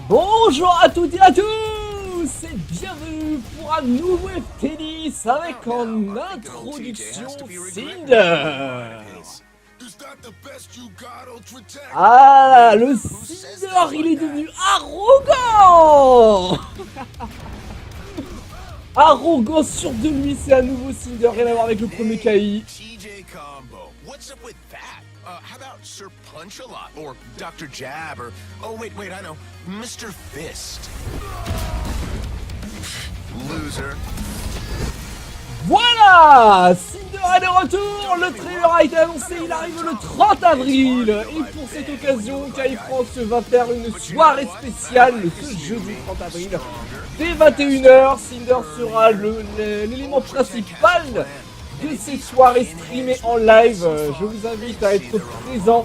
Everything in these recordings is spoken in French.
Bonjour à toutes et à tous et bienvenue pour un nouveau FT10 avec en introduction Cinder. Ah, le Cinder, il est devenu arrogant. Arrogant sûr de lui, c'est un nouveau Cinder, rien à voir avec le premier KI. How about Sir Punch-a-Lot, or Dr. Jab, or... Oh, wait, I know. Mr. Fist. Loser. Voilà, Cinder est de retour, le trailer a été annoncé, il arrive le 30 avril. Et pour cette occasion, Kai France va faire une soirée spéciale ce jeudi 30 avril. Dès 21h, Cinder sera l'élément principal de cette soirée streamée en live. Je vous invite à être présent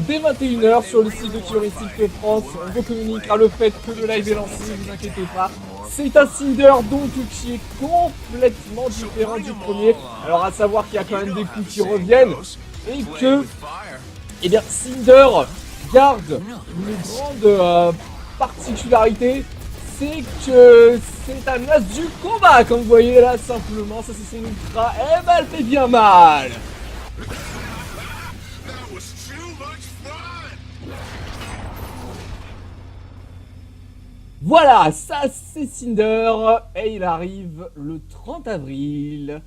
dès 21h sur le site de Touristique France. On vous communiquera le fait que le live est lancé, ne vous inquiétez pas. C'est un Cinder donc qui est complètement différent du premier. Alors à savoir qu'il y a quand même des coups qui reviennent et que Cinder garde une grande particularité, c'est que c'est un as du combat, comme vous voyez là simplement, ça c'est son ultra, et ben elle fait bien mal. Voilà, ça c'est Cinder, et il arrive le 30 avril.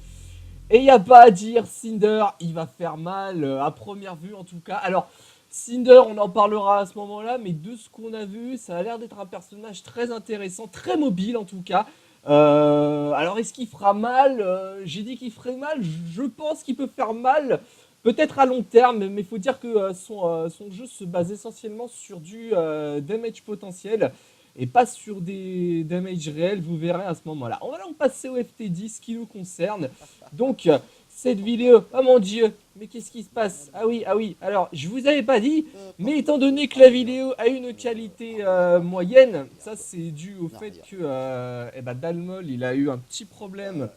Et il n'y a pas à dire, Cinder, il va faire mal, à première vue en tout cas. Alors, Cinder, on en parlera à ce moment-là, mais de ce qu'on a vu, ça a l'air d'être un personnage très intéressant, très mobile en tout cas. Alors, est-ce qu'il fera mal? J'ai dit qu'il ferait mal, je pense qu'il peut faire mal, peut-être à long terme, mais il faut dire que son jeu se base essentiellement sur du damage potentiel et pas sur des damage réels, vous verrez à ce moment-là. On va donc passer au FT10 qui nous concerne. Donc, cette vidéo, oh mon dieu, mais qu'est-ce qui se passe? Ah oui, alors je vous avais pas dit, mais étant donné que la vidéo a une qualité moyenne, ça c'est dû au fait que Dalmol il a eu un petit problème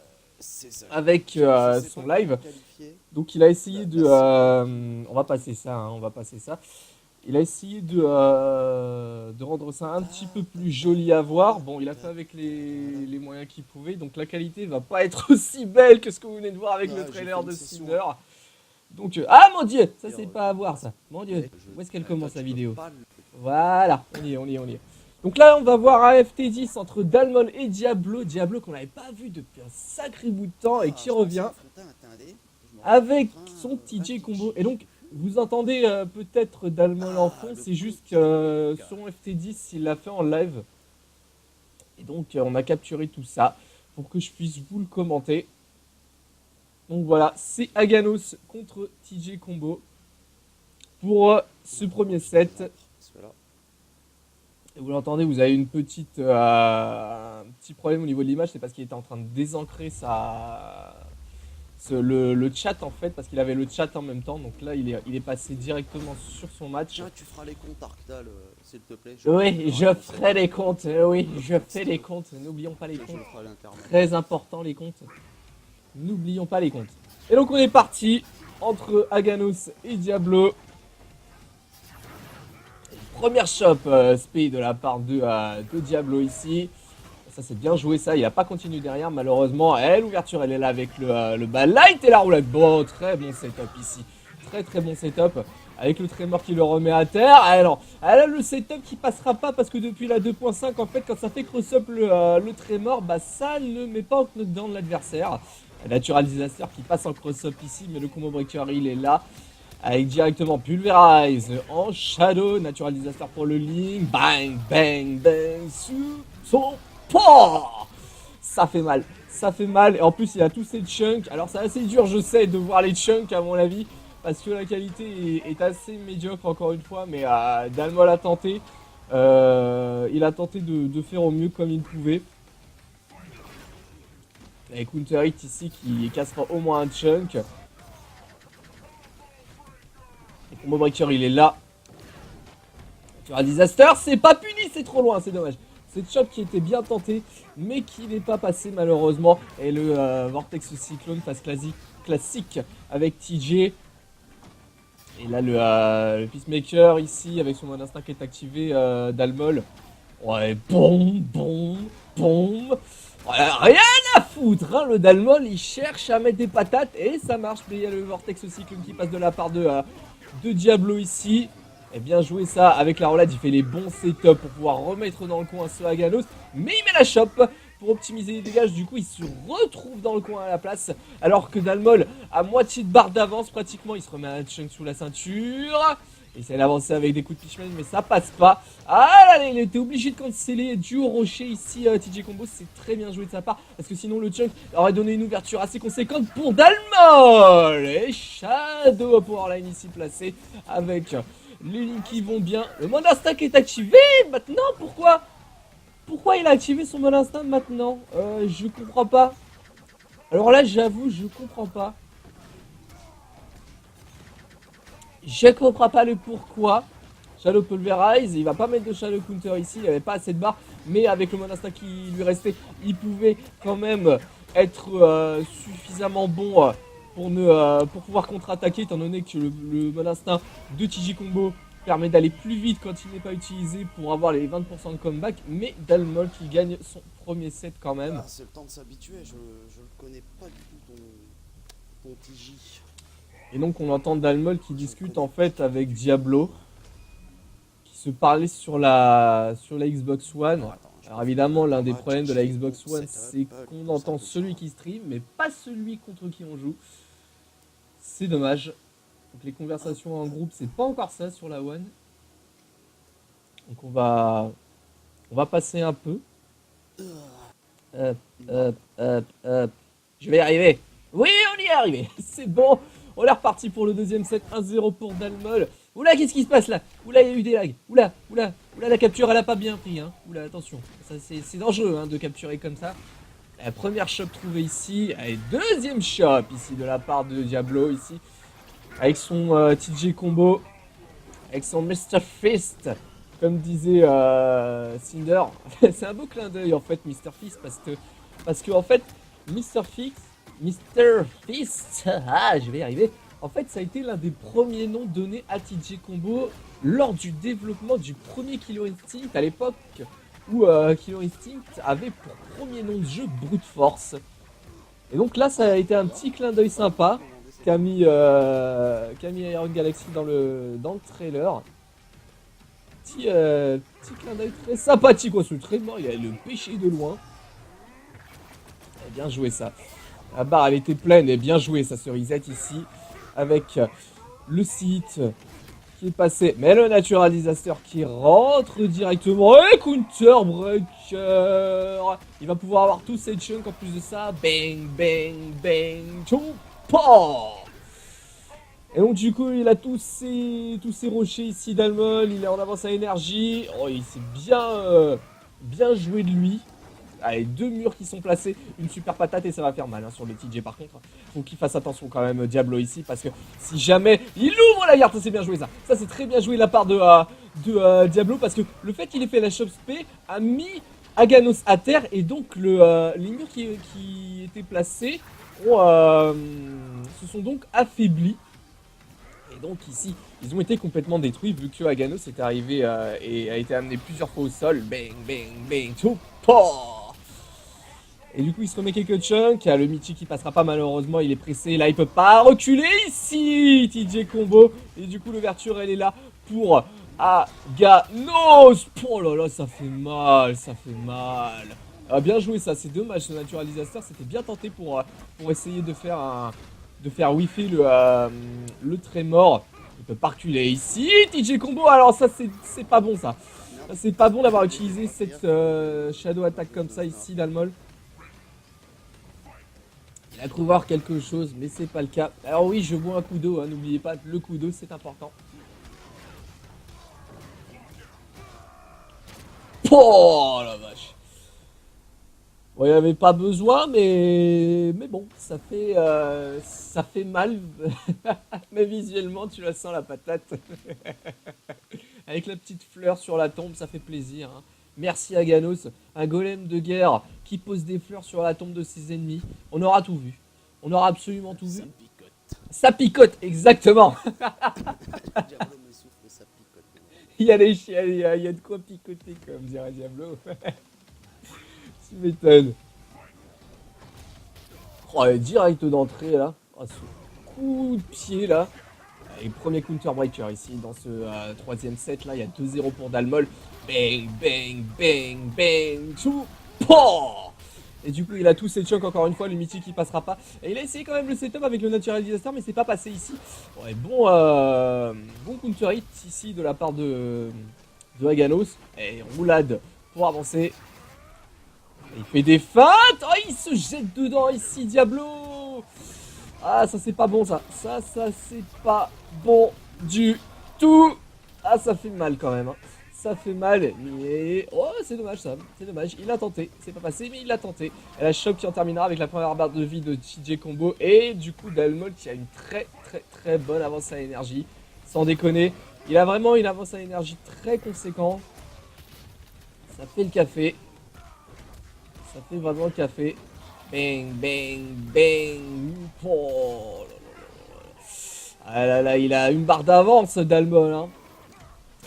avec son live. Donc il a essayé de... on va passer ça, Il a essayé de rendre ça un petit peu plus joli à voir. Bon, il a fait avec les moyens qu'il pouvait. Donc la qualité va pas être aussi belle que ce que vous venez de voir avec le trailer de Cinder. Donc, ah mon dieu, ça c'est pas à voir ça. Mon dieu, où est-ce qu'elle commence la vidéo? Voilà, on y est. Donc là, on va voir un FT10 entre Dalmol et Diablo. Diablo qu'on n'avait pas vu depuis un sacré bout de temps et qui revient avec son TJ combo. Et donc, vous entendez peut-être Dalmol en fond, c'est juste que son FT10 il l'a fait en live. Et donc on a capturé tout ça pour que je puisse vous le commenter. Donc voilà, c'est Aganos contre TJ Combo pour ce premier set. Et vous l'entendez, vous avez un petit problème au niveau de l'image, c'est parce qu'il était en train de désancrer le chat en fait, parce qu'il avait le chat en même temps. Donc là il est passé directement sur son match. Tu feras les comptes Arctal s'il te plaît. Oui, je ferai les comptes, je fais les comptes, n'oublions pas les comptes. Très important les comptes. N'oublions pas les comptes. Et donc on est parti entre Aganos et Diablo. Première shop speed de la part de Diablo ici. Ça c'est bien joué ça, il a pas continué derrière malheureusement. L'ouverture elle est là avec le light et la roulette. Bon, très bon setup ici. Très bon setup. Avec le Tremor qui le remet à terre. Alors, elle a le setup qui passera pas parce que depuis la 2.5 en fait quand ça fait cross-up le Tremor, bah ça ne met pas en knockdown l'adversaire. Natural Disaster qui passe en cross-up ici, mais le combo breaker il est là. Avec directement Pulverize en shadow, Natural Disaster pour le link. Bang, sous son port. Ça fait mal. Et en plus il y a tous ces chunks. Alors c'est assez dur je sais de voir les chunks à mon avis. Parce que la qualité est assez médiocre encore une fois, mais Dalmol a tenté. Il a tenté de faire au mieux comme il pouvait. Avec Counter Hit ici qui cassera au moins un chunk. Le combo breaker il est là. Natural Disaster, c'est pas puni, c'est trop loin, c'est dommage. Cette shot qui était bien tentée, mais qui n'est pas passé malheureusement. Et le Vortex Cyclone phase classique avec TJ. Et là le Peacemaker ici avec son mode instinct qui est activé Dalmol. Ouais, boum, boum, boum. Voilà, rien à foutre, hein. Le Dalmol, il cherche à mettre des patates et ça marche. Mais il y a le Vortex Cyclone qui passe de la part de Diablo ici. Et bien joué ça avec la roulade, il fait les bons setups pour pouvoir remettre dans le coin ce Aganos. Mais il met la chope pour optimiser les dégâts. Du coup, il se retrouve dans le coin à la place. Alors que Dalmol a moitié de barre d'avance pratiquement. Il se remet un chunk sous la ceinture. Il essaie d'avancer avec des coups de Fishman, mais ça passe pas. Ah là, il était obligé de canceller du au rocher ici. TJ Combo, c'est très bien joué de sa part. Parce que sinon, le chunk aurait donné une ouverture assez conséquente pour Dalmol. Et Shadow Powerline ici placé avec les lignes qui vont bien. Le mode instinct est activé maintenant. Pourquoi il a activé son mode instinct maintenant? Je comprends pas. Alors là, j'avoue, je comprends pas. Je comprends pas le pourquoi. Shadow Pulverize, il va pas mettre de Shadow Counter ici, il avait pas assez de barres, mais avec le mode instinct qui lui restait, il pouvait quand même être suffisamment bon pour pouvoir contre-attaquer, étant donné que le mode instinct de TJ Combo permet d'aller plus vite quand il n'est pas utilisé pour avoir les 20% de comeback, mais Dalmol qui gagne son premier set quand même. Ah, c'est le temps de s'habituer, je le connais pas du tout ton TJ. Et donc on entend Dalmol qui discute en fait avec Diablo, qui se parlait sur la Xbox One. Alors évidemment l'un des problèmes de la Xbox One c'est qu'on entend celui qui stream mais pas celui contre qui on joue. C'est dommage. Donc les conversations en groupe c'est pas encore ça sur la One. Donc on va passer un peu. Hop. Je vais y arriver. Oui on y est arrivé. C'est bon. On est reparti pour le deuxième set, 1-0 pour Dalmol. Oula, qu'est-ce qui se passe là? Oula, il y a eu des lags. Oula, la capture, elle a pas bien pris, hein. Oula, attention. Ça, c'est dangereux, hein, de capturer comme ça. La première shop trouvée ici. Allez, deuxième shop ici de la part de Diablo, ici. Avec son TJ Combo. Avec son Mr. Fist. Comme disait Cinder. C'est un beau clin d'œil, en fait, Mr. Fist. Parce que en fait, Mr. Fist, je vais y arriver. En fait, ça a été l'un des premiers noms donnés à TJ Combo lors du développement du premier Killer Instinct à l'époque où Killer Instinct avait pour premier nom de jeu Brute Force. Et donc là, ça a été un petit clin d'œil sympa qu'a mis Iron Galaxy dans le trailer. Petit clin d'œil très sympathique. Sur le traitement, il y a le pêché de loin. Bien joué ça. La barre elle était pleine et bien joué ça se reset ici avec le site qui est passé mais le Natural Disaster qui rentre directement et Counter Breaker. Il va pouvoir avoir tous ses chunks en plus de ça. Bang bang bang tout pas. Et donc du coup il a tous ces rochers ici Dalmol, il est en avance à énergie. Oh il s'est bien joué de lui. Allez, deux murs qui sont placés, une super patate et ça va faire mal hein, sur le TJ par contre. Faut qu'il fasse attention quand même Diablo ici parce que si jamais il ouvre la garde, ça c'est bien joué ça. Ça c'est très bien joué de la part de Diablo parce que le fait qu'il ait fait la shop spé a mis Aganos à terre et donc les murs qui étaient placés se sont donc affaiblis. Et donc ici, ils ont été complètement détruits vu que Aganos est arrivé et a été amené plusieurs fois au sol. Bang, bang, bang, tout pas. Et du coup, il se remet quelques chunks. Il y a le Michi qui passera pas malheureusement. Il est pressé. Là, il peut pas reculer ici. TJ Combo. Et du coup, l'ouverture, elle est là pour Aganos. Oh là là, ça fait mal. Ça fait mal. Ah, bien joué ça. C'est dommage. Ce Natural Disaster, c'était bien tenté pour essayer de faire wifi le Trémor. Il peut pas reculer ici. TJ Combo. Alors, ça, c'est pas bon ça. C'est pas bon d'avoir utilisé cette Shadow Attack comme ça ici, Dalmol. Il a cru voir quelque chose, mais c'est pas le cas. Alors oui, je bois un coup d'eau, hein, n'oubliez pas, le coup d'eau, c'est important. Oh la vache. Bon, il n'y avait pas besoin, mais bon, ça fait mal. Mais visuellement, tu la sens la patate. Avec la petite fleur sur la tombe, ça fait plaisir. Hein. Merci Aganos, un golem de guerre qui pose des fleurs sur la tombe de ses ennemis. On aura tout vu. On aura absolument tout vu. Ça picote. Ça picote, exactement. Diablo me souffle, ça picote. Il y a il y a de quoi picoter, comme dirait Diablo. Tu m'étonnes. Oh, direct d'entrée là. Oh, ce coup de pied là. Et premier counter breaker ici dans ce troisième set là. Il y a 2-0 pour Dalmol. Bang, bang, bang, bang. Tout. Pouah. Et du coup, il a tous ses chunks encore une fois. Le mythique il passera pas. Et il a essayé quand même le setup avec le Natural Disaster, mais c'est pas passé ici. Ouais, bon counter hit ici de la part de Aganos. Et roulade pour avancer. Il fait des feintes. Oh, il se jette dedans ici, Diablo. Ah, ça c'est pas bon ça. Ça c'est pas bon du tout. Ah, ça fait mal quand même. Hein. Ça fait mal. Mais... oh, c'est dommage ça. C'est dommage. Il a tenté. C'est pas passé, mais il a tenté. Et la Choc qui en terminera avec la première barre de vie de TJ Combo. Et du coup, Dalmol qui a une très bonne avance à énergie. Sans déconner. Il a vraiment une avance à énergie très conséquente. Ça fait le café. Ça fait vraiment le café. Bang, bang, bang. Oh, ah là là, il a une barre d'avance, Dalmol. Hein.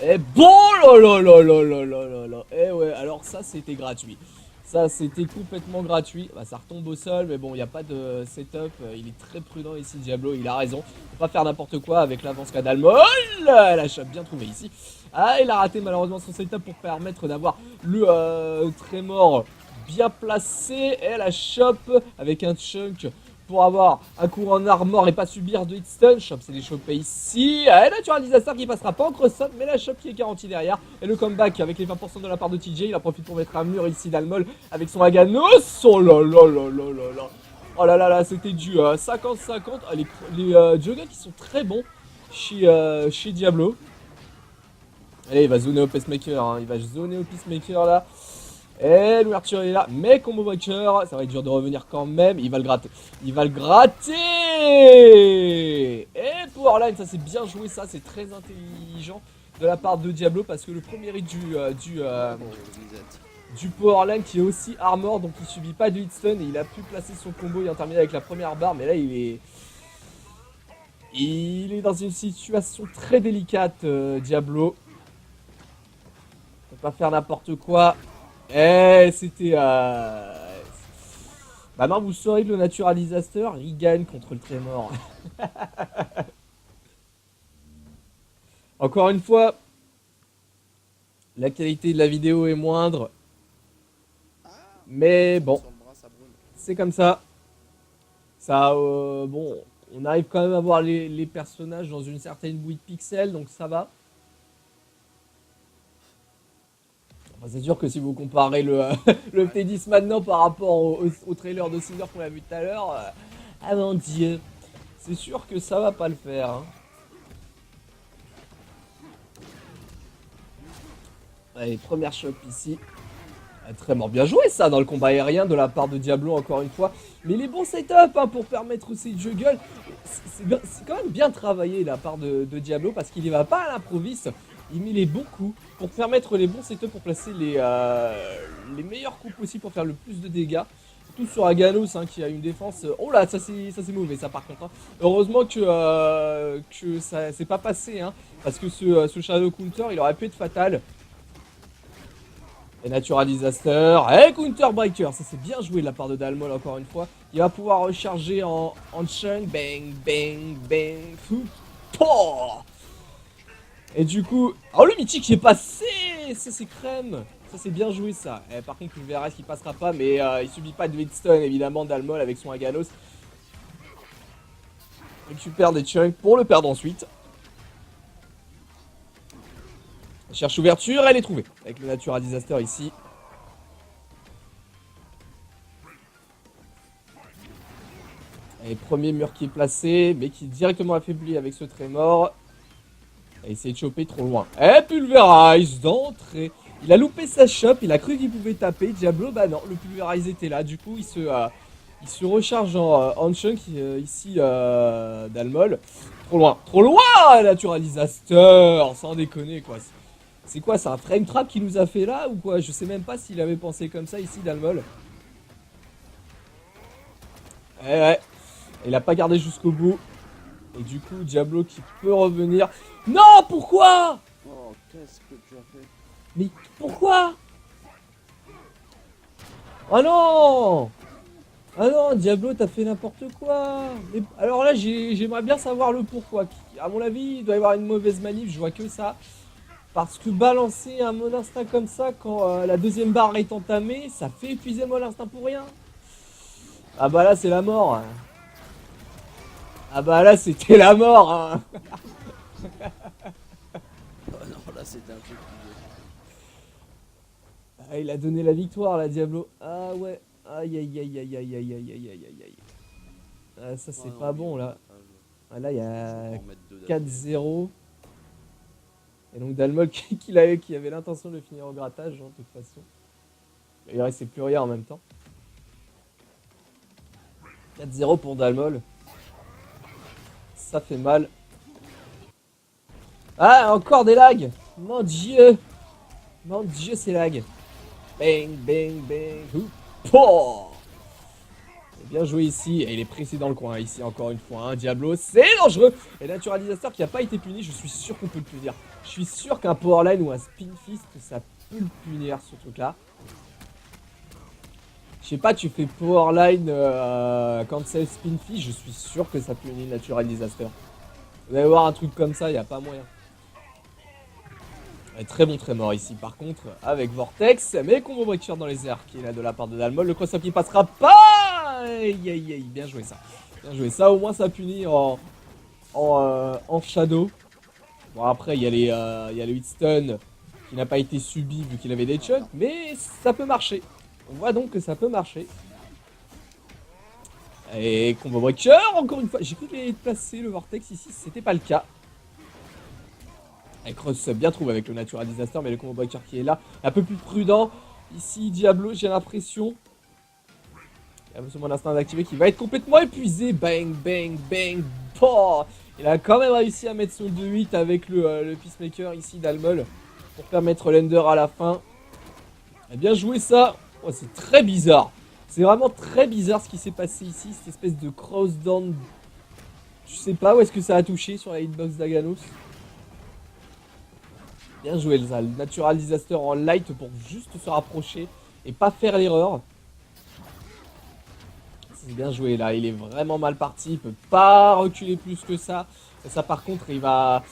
Et bon, là. Et ouais, alors ça, c'était gratuit. Ça, c'était complètement gratuit. Bah, ça retombe au sol, mais bon, il n'y a pas de setup. Il est très prudent ici, Diablo. Il a raison. Faut pas faire n'importe quoi avec l'avance qu'a Dalmol. La chope bien trouvée ici. Ah, il a raté malheureusement son setup pour permettre d'avoir le Tremor bien placé. Et la chope avec un chunk pour avoir un coup en armor et pas subir de hitstun. Chop, c'est les chopés ici. Et Natural Disaster qui passera pas en cross-up, mais la chop qui est garantie derrière. Et le comeback avec les 20% de la part de TJ. Il en profite pour mettre un mur ici Dalmol avec son Aganos. Oh là là là là là là. Oh là là là, c'était du 50-50. Les juggles qui sont très bons chez Diablo. Allez, il va zoner au pacemaker. Hein. Il va zoner au peacemaker là. Et l'ouverture est là, mais combo breaker, ça va être dur de revenir quand même, il va le gratter. Il va le gratter. Et Powerline, ça c'est bien joué, ça c'est très intelligent de la part de Diablo parce que le premier hit du Powerline qui est aussi armor, donc il subit pas de hitstun et il a pu placer son combo et en terminer avec la première barre, mais là il est dans une situation très délicate, Diablo. Faut pas faire n'importe quoi. C'était... Maintenant vous saurez que le Natural Disaster, il gagne contre le Tremor. Encore une fois, la qualité de la vidéo est moindre. Mais bon, c'est comme ça. Ça, bon, on arrive quand même à voir les personnages dans une certaine bouille de pixels, donc ça va. C'est sûr que si vous comparez le T10 maintenant par rapport au trailer de Cinder qu'on a vu tout à l'heure, ah mon dieu, c'est sûr que ça va pas le faire. Hein. Allez, première chope ici. Très bien joué ça dans le combat aérien de la part de Diablo encore une fois. Mais les bons setups hein, pour permettre ces juggles, c'est quand même bien travaillé de la part de Diablo parce qu'il y va pas à l'improviste. Il met les bons coups pour permettre les bons setups pour placer les meilleurs coups possibles pour faire le plus de dégâts. Tout sur Aganos hein, qui a une défense. Oh là, ça c'est mauvais ça par contre. Hein. Heureusement que ça s'est pas passé hein, parce que ce Shadow Counter il aurait pu être fatal. Et Natural Disaster, et Counter Breaker, ça c'est bien joué de la part de Dalmol encore une fois. Il va pouvoir recharger en chunk, bang, bang, bang, fou, poh. Et du coup, oh le mythique qui est passé, ça c'est crème, ça c'est bien joué ça. Et par contre le VRS qui passera pas, mais il subit pas de hitstun évidemment Dalmol avec son Aganos. Récupère des chunks pour le perdre ensuite. Cherche ouverture, elle est trouvée. Avec le Natural Disaster ici. Et premier mur qui est placé, mais qui est directement affaibli avec ce Tremor. Il a essayé de choper trop loin. Et Pulverize d'entrée. Il a loupé sa chope, il a cru qu'il pouvait taper. Diablo, bah non, le Pulverize était là. Du coup, il se recharge en chunk ici, Dalmol. Trop loin, Natural Disaster. Sans déconner, quoi. C'est quoi, c'est un frame trap qu'il nous a fait là ou quoi? Je sais même pas s'il avait pensé comme ça ici, Dalmol. Ouais. Il a pas gardé jusqu'au bout. Et du coup, Diablo qui peut revenir. Non, pourquoi? Oh, qu'est-ce que tu as fait? Mais pourquoi? Oh non! Ah non, Diablo, t'as fait n'importe quoi. Mais, alors là, j'aimerais bien savoir le pourquoi. À mon avis, il doit y avoir une mauvaise manip, je vois que ça. Parce que balancer un mon instinct comme ça quand la deuxième barre est entamée, ça fait épuiser mon instinct pour rien. Ah bah là, c'est la mort. Ah bah là, c'était la mort. Hein. Oh non, là c'était un peu plus. Ah, il a donné la victoire, là, Diablo. Ah ouais. Aïe aïe aïe aïe aïe aïe aïe aïe aïe aïe aïe. Ah, ça, c'est pas bon, là. Ah, là, il y Je vais a en mettre deux d'affilée. 4-0. Et donc Dalmol qui avait l'intention de finir au grattage, hein, de toute façon. Il restait plus rien en même temps. 4-0 pour Dalmol. Ça fait mal. Ah, encore des lags. Mon dieu. Mon dieu, c'est lag. Bang, bang, bang. Ouh. Pouah. Bien joué ici. Et il est pressé dans le coin ici, encore une fois. Hein. Diablo, c'est dangereux. Et Naturalisateur qui n'a pas été puni, je suis sûr qu'on peut le punir. Je suis sûr qu'un Powerline ou un Spin Fist, ça peut le punir, ce truc-là. Je sais pas, tu fais Powerline, Cancel Spin Fist, je suis sûr que ça punit Natural Disaster. Vous allez voir un truc comme ça, il n'y a pas moyen. Très bon, très mort ici par contre, avec Vortex, mais combo breaker dans les airs qui est là de la part de Dalmol. Le cross-up qui passera pas. Aïe aïe aïe, bien joué ça. Bien joué ça, au moins ça punit en shadow. Bon après il y a le hit stun qui n'a pas été subi vu qu'il avait des chunks, mais ça peut marcher. On voit donc que ça peut marcher. Et combo breaker, encore une fois, j'ai cru qu'il allait placer le Vortex ici, c'était pas le cas. Et Cross bien trouvé avec le Natural Disaster, mais le combo breaker qui est là, un peu plus prudent. Ici, Diablo, j'ai l'impression. Il y a mon instinct d'activer qui va être complètement épuisé. Bang, bang, bang, boah. Il a quand même réussi à mettre son 2-8 avec le Peacemaker ici, Dalmol, pour permettre l'Ender à la fin. Il a bien joué ça. Oh, c'est très bizarre. C'est vraiment très bizarre ce qui s'est passé ici, cette espèce de cross down. Je sais pas où est-ce que ça a touché sur la hitbox d'Aganos. Bien joué le Zal, Natural Disaster en light pour juste se rapprocher et pas faire l'erreur. C'est bien joué là, il est vraiment mal parti, il peut pas reculer plus que ça. Et ça par contre il va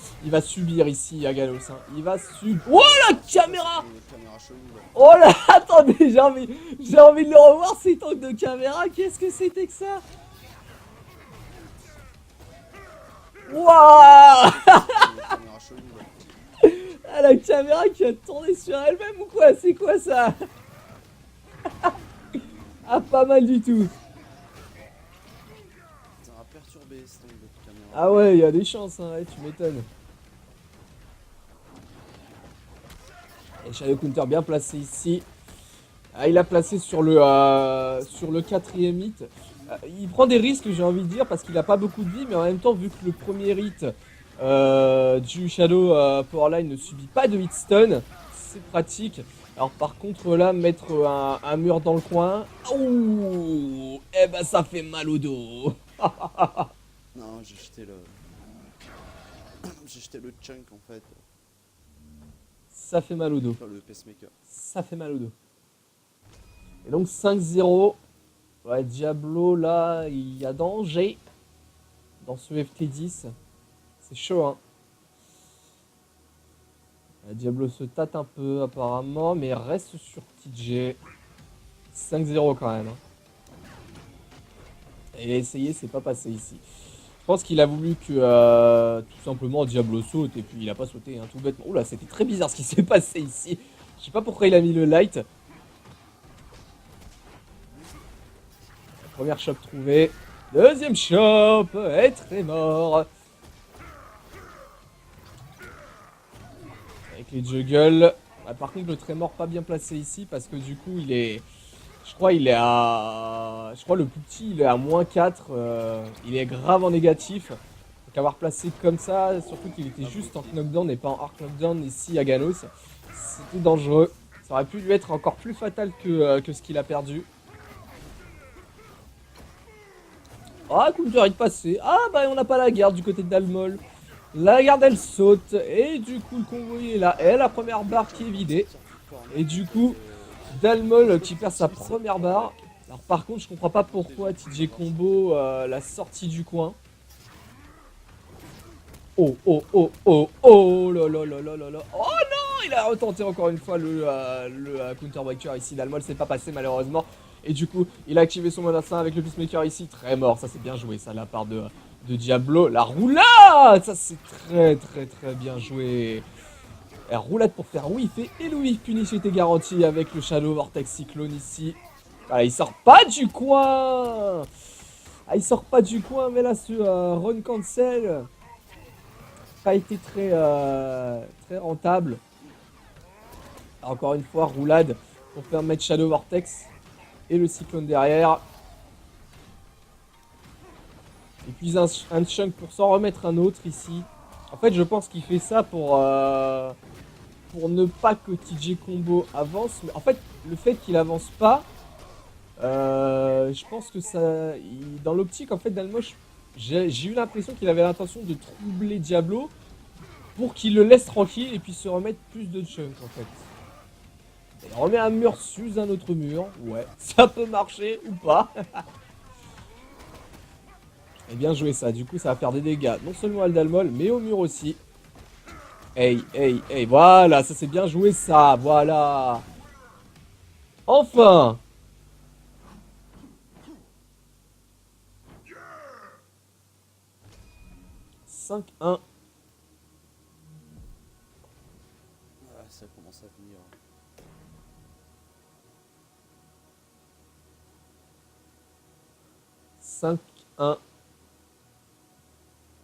subir ici Agalos. Hein. Il va subir. Oh la caméra! Oh là, attendez, j'ai envie de le revoir ces angles de caméra, qu'est-ce que c'était que ça? Waouh! Ah, la caméra qui a tourné sur elle-même ou quoi? C'est quoi ça? Ah, pas mal du tout. Ça va perturber cette angle de caméra. Ah ouais, il y a des chances, hein, ouais, tu m'étonnes. Et Shadow Counter bien placé ici. Ah, il a placé sur le 4ème hit. Il prend des risques, j'ai envie de dire, parce qu'il a pas beaucoup de vie, mais en même temps, vu que le premier hit du Shadow Powerline ne subit pas de hit stun, c'est pratique. Alors par contre là, mettre un mur dans le coin, ouh, eh ben ça fait mal au dos. Non, j'ai jeté le... j'ai jeté le chunk en fait. Ça fait mal au dos. Pas le pacemaker. Ça fait mal au dos. Et donc 5-0. Ouais, Diablo là, il y a danger dans ce FT10. C'est chaud, hein. Diablo se tâte un peu apparemment, mais reste sur TJ. 5-0 quand même. Hein. Et il a essayé, c'est pas passé ici. Je pense qu'il a voulu que tout simplement Diablo saute et puis il a pas sauté, hein, tout bêtement. Oula, c'était très bizarre ce qui s'est passé ici. Je sais pas pourquoi il a mis le light. Première shop trouvée. Deuxième shop est très mort. Avec les juggles. Ah, par contre, le Trémor pas bien placé ici parce que du coup, il est. Je crois le plus petit, il est à -4. Il est grave en négatif. Donc, avoir placé comme ça, surtout qu'il était juste en knockdown et pas en hard knockdown ici à Ganos, c'était dangereux. Ça aurait pu lui être encore plus fatal que ce qu'il a perdu. Ah, counter est passé. Ah, bah, on n'a pas la garde du côté de Dalmol. La garde elle saute et du coup le combo il est là. Et la première barre qui est vidée. Et du coup, Dalmol qui perd sa première barre. Alors par contre je comprends pas pourquoi TJ Combo la sortie du coin. Oh oh oh oh oh là là là là là là. Oh non, il a retenté encore une fois le counter breaker ici. Dalmol c'est pas passé malheureusement. Et du coup il a activé son menacin avec le peacemaker ici. Très mort, ça c'est bien joué ça de la part de Diablo. La roulade, ça c'est très très très bien joué. Et roulade pour faire whiff et le whiff punish était garanti avec le Shadow Vortex Cyclone ici. Ah, il sort pas du coin. Ah, il sort pas du coin, mais là ce run cancel pas été très très rentable. Alors, encore une fois roulade pour permettre Shadow Vortex et le Cyclone derrière. Et puis un chunk pour s'en remettre un autre ici. En fait je pense qu'il fait ça pour ne pas que TJ Combo avance. Mais en fait le fait qu'il avance pas, je pense que ça... dans l'optique en fait d'Almosh, j'ai eu l'impression qu'il avait l'intention de troubler Diablo pour qu'il le laisse tranquille et puis se remettre plus de chunk en fait. Il remet un mur sous un autre mur, ouais, ça peut marcher ou pas. Et bien joué ça, du coup ça va faire des dégâts non seulement à Dalmol mais au mur aussi. Hey, hey, hey, voilà, ça c'est bien joué ça, voilà. Enfin. 5-1. Ah, ça commence à venir. 5-1.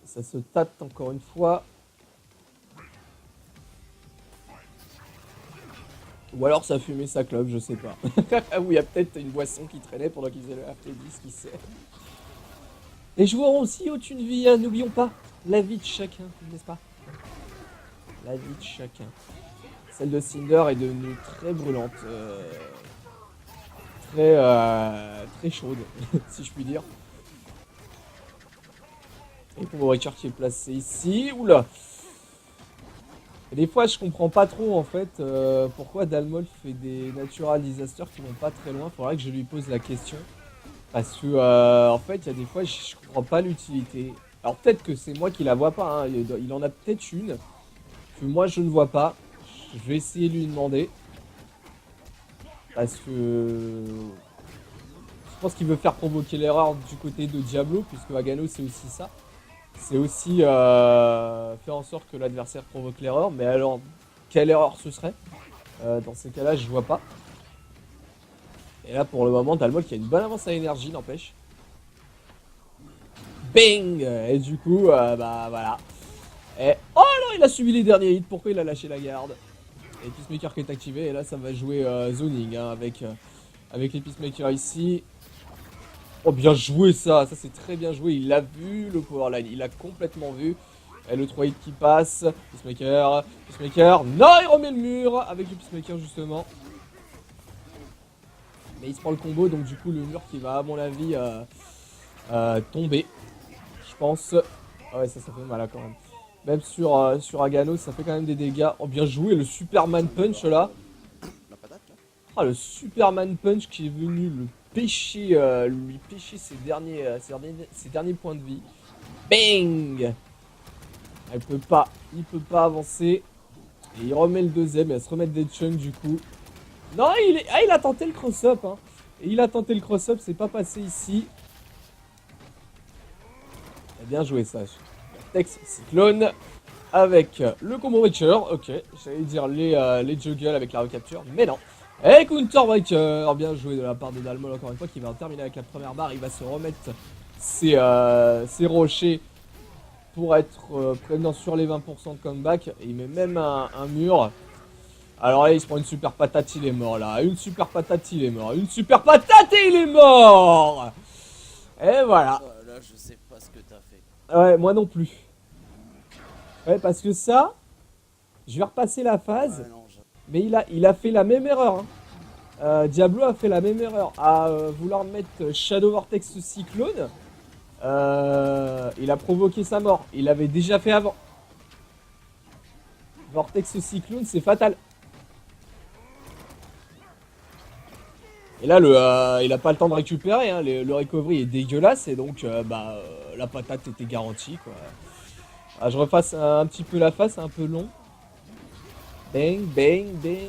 Ça se tâte encore une fois. Ou alors ça fumait sa clope, je sais pas. Ou il y a peut-être une boisson qui traînait pendant qu'ils faisaient le FT10, qui sait. Les joueurs ont aussi au-dessus de vie, hein, n'oublions pas. La vie de chacun, n'est-ce pas? La vie de chacun. Celle de Cinder est devenue très brûlante. Très chaude, si je puis dire. Et pour mon Richard qui est placé ici. Oula! Et des fois, je comprends pas trop en fait pourquoi Dalmol fait des natural disasters qui vont pas très loin. Faudrait que je lui pose la question. Parce que en fait, il y a des fois, je comprends pas l'utilité. Alors peut-être que c'est moi qui la vois pas. Hein. Il en a peut-être une que moi je ne vois pas. Je vais essayer de lui demander. Parce que je pense qu'il veut faire provoquer l'erreur du côté de Diablo, puisque Agano c'est aussi ça. C'est aussi faire en sorte que l'adversaire provoque l'erreur. Mais alors, quelle erreur ce serait? Dans ces cas-là, je vois pas. Et là, pour le moment, Dalmol qui a une bonne avance à énergie, n'empêche. Bing! Et du coup, bah voilà. Et... oh non, il a subi les derniers hits. Pourquoi il a lâché la garde? Et Peacemaker qui est activé. Et là, ça va jouer zoning hein, avec les Peacemakers ici. Oh, bien joué ça, ça c'est très bien joué, il a vu le powerline, il a complètement vu. Et le 3 hit qui passe, Peacemaker, non il remet le mur avec le Peacemaker justement. Mais il se prend le combo, donc du coup le mur qui va à mon avis tomber, je pense. Ah ouais ça fait mal là quand même. Même sur Agano ça fait quand même des dégâts. Oh bien joué le Superman Punch là. La patate là. Ah le Superman Punch qui est venu le pêcher, lui pêcher ses derniers points de vie. Bang! Il peut pas avancer. Et il remet le deuxième, elle se remet des chunks du coup. Non, il a tenté le cross-up. Hein. Et il a tenté le cross-up, c'est pas passé ici. Il a bien joué ça. Tex Cyclone avec le combo Witcher. Ok, j'allais dire les juggles avec la recapture, mais non. Et Counter Breaker, bien joué de la part de Dalmol encore une fois qui va terminer avec la première barre. Il va se remettre ses rochers pour être prévenant sur les 20% de comeback. Et il met même un mur. Alors là il se prend une super patate, il est mort là. Une super patate, il est mort. Une super patate et il est mort. Et voilà. Oh, là je sais pas ce que t'as fait. Ouais, moi non plus. Ouais, parce que ça, je vais repasser la phase. Ouais, non, Mais il a fait la même erreur. Hein. Diablo a fait la même erreur. À vouloir mettre Shadow Vortex Cyclone. Il a provoqué sa mort. Il l'avait déjà fait avant. Vortex Cyclone, c'est fatal. Et là, il a pas le temps de récupérer, hein. Le recovery est dégueulasse et donc la patate était garantie, quoi. Ah, je refasse un petit peu la face, c'est un peu long. Bang, bang, bang,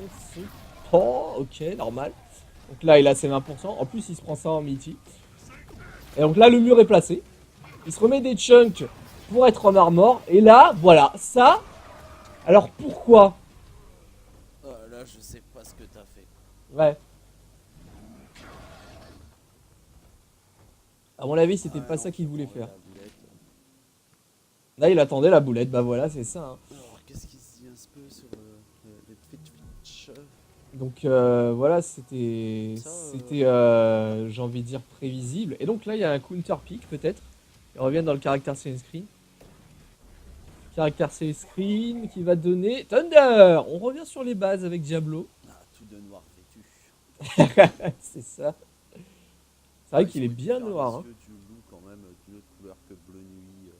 oh, ok, normal. Donc là, il a ses 20%. En plus, il se prend ça en miti. Et donc là, le mur est placé. Il se remet des chunks pour être en armor. Et là, voilà, ça... Alors pourquoi? Là, je sais pas ce que t'as fait. Ouais. À mon avis, c'était pas non, ça qu'il je voulait prends faire. la boulette. Là, il attendait la boulette. Bah voilà, c'est ça, hein. Alors, qu'est-ce qui se dit un peu sur les Twitch? Donc voilà, c'était, Ça, j'ai envie de dire, prévisible. Et donc là, il y a un counter pick peut-être. Ils reviennent dans le caractère selling screen. Caractère selling screen qui va donner Thunder. On revient sur les bases avec Diablo. Ah, tout de noir vêtu. C'est ça. C'est vrai Ouais, qu'il ils est auraient pu bien faire noir, les hein. yeux du loup quand même d'une autre couleur que bleu nuit.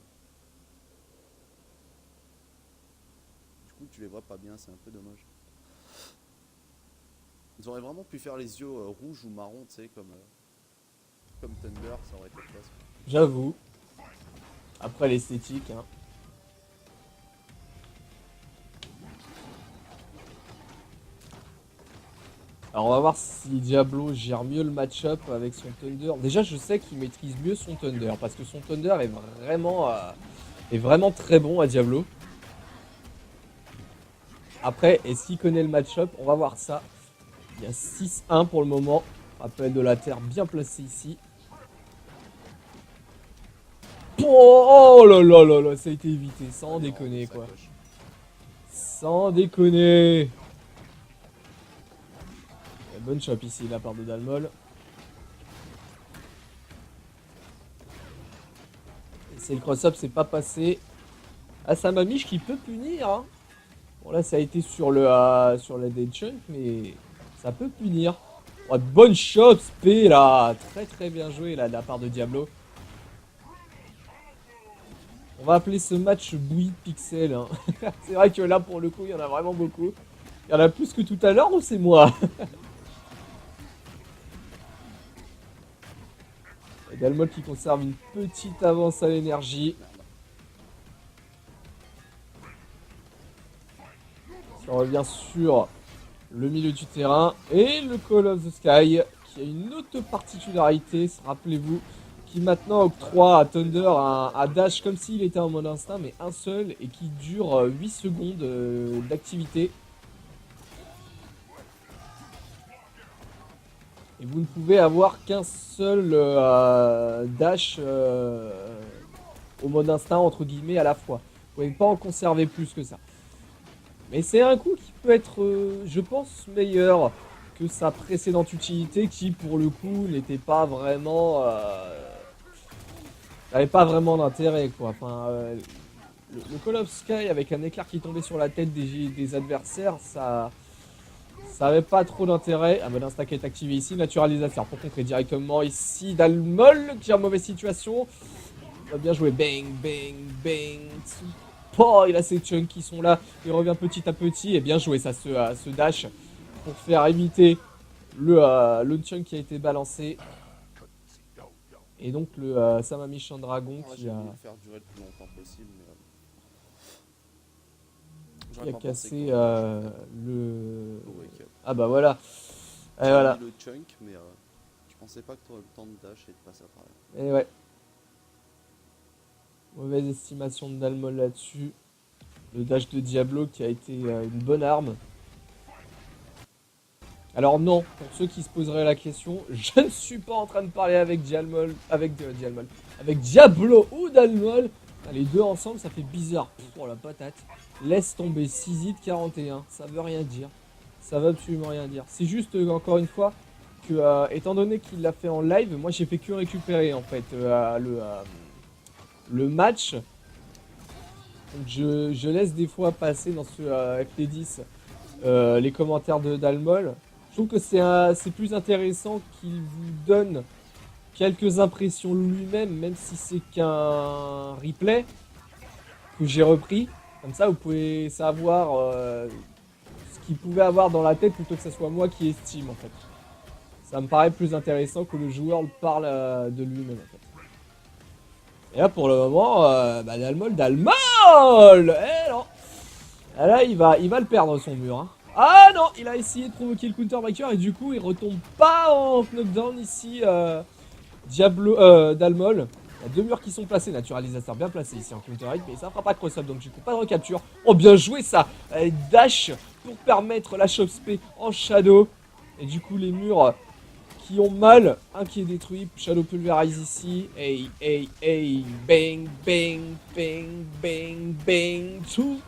Du coup, tu les vois pas bien, c'est un peu dommage. Ils auraient vraiment pu faire les yeux rouges ou marron, tu sais, comme Thunder, ça aurait été classe. J'avoue. Après l'esthétique, hein. Alors on va voir si Diablo gère mieux le match-up avec son Thunder. Déjà je sais qu'il maîtrise mieux son Thunder parce que son Thunder est vraiment très bon à Diablo. Après, est-ce qu'il connaît le match-up? On va voir ça. Il y a 6-1 pour le moment. Rappel de la terre bien placé ici. Oh là là là là, ça a été évité, sans déconner quoi. Sans déconner. Bonne chop ici de la part de Dalmol. C'est le cross-up, c'est pas passé. Ah, Samamiche qui peut punir. Hein. Bon, là, ça a été sur la dead chunk, mais ça peut punir. Oh, bonne chop, spé là. Très très bien joué là de la part de Diablo. On va appeler ce match bouillie de pixels. Hein. C'est vrai que là, pour le coup, il y en a vraiment beaucoup. Il y en a plus que tout à l'heure ou c'est moi? Dalmol qui conserve une petite avance à l'énergie. Si on revient sur le milieu du terrain et le Call of the Sky qui a une autre particularité, rappelez-vous, qui maintenant octroie à Thunder un dash comme s'il était en mode instinct mais un seul et qui dure 8 secondes d'activité. Et vous ne pouvez avoir qu'un seul dash au mode instinct entre guillemets à la fois. Vous pouvez pas en conserver plus que ça. Mais c'est un coup qui peut être, je pense, meilleur que sa précédente utilité qui, pour le coup, n'était pas vraiment... n'avait pas vraiment d'intérêt, quoi. Enfin, le Call of Sky avec un éclair qui tombait sur la tête des adversaires, ça avait pas trop d'intérêt. Un mode instinct qui est activé ici, naturalisateur pour contrer directement ici Dalmol qui est en mauvaise situation. On va bien jouer, bang, bang, bang. Oh, il a ses chunks qui sont là, il revient petit à petit, et bien joué ça, ce dash, pour faire éviter le chunk qui a été balancé. Et donc le Samamiche en dragon qui a... le faire durer le plus longtemps possible, mais... qui a cassé le... Ah bah voilà. Et voilà. Le chunk, mais je pensais pas que tu aurais le temps de dash et de passer à travers. Et ouais. Mauvaise estimation de Dalmol là-dessus. Le dash de Diablo qui a été une bonne arme. Alors non, pour ceux qui se poseraient la question, je ne suis pas en train de parler avec Diablo ou Dalmol. Les deux ensemble, ça fait bizarre. Pour la patate. Laisse tomber 6 hits 41. Ça veut rien dire. Ça veut absolument rien dire. C'est juste, encore une fois, que étant donné qu'il l'a fait en live, moi j'ai fait que récupérer en fait le match. Donc je laisse des fois passer dans ce FT10 les commentaires de Dalmol. Je trouve que c'est plus intéressant qu'il vous donne quelques impressions lui-même, même si c'est qu'un replay que j'ai repris. Comme ça, vous pouvez savoir ce qu'il pouvait avoir dans la tête plutôt que ce soit moi qui estime en fait. Ça me paraît plus intéressant que le joueur parle de lui-même en fait. Et là pour le moment, Dalmol, eh non. Ah, là il va le perdre son mur. Hein. Ah non, il a essayé de provoquer le counterbreaker et du coup il retombe pas en knockdown ici. Dalmol. Il y a deux murs qui sont placés, naturalisateur bien placé ici en counter hit, mais ça fera pas de cross-up donc du coup pas de recapture. Oh bien joué ça, dash pour permettre la chop spé en shadow. Et du coup les murs qui ont mal, un qui est détruit, shadow pulverize ici. Hey, bang, bang, bang, bang, bang, tout.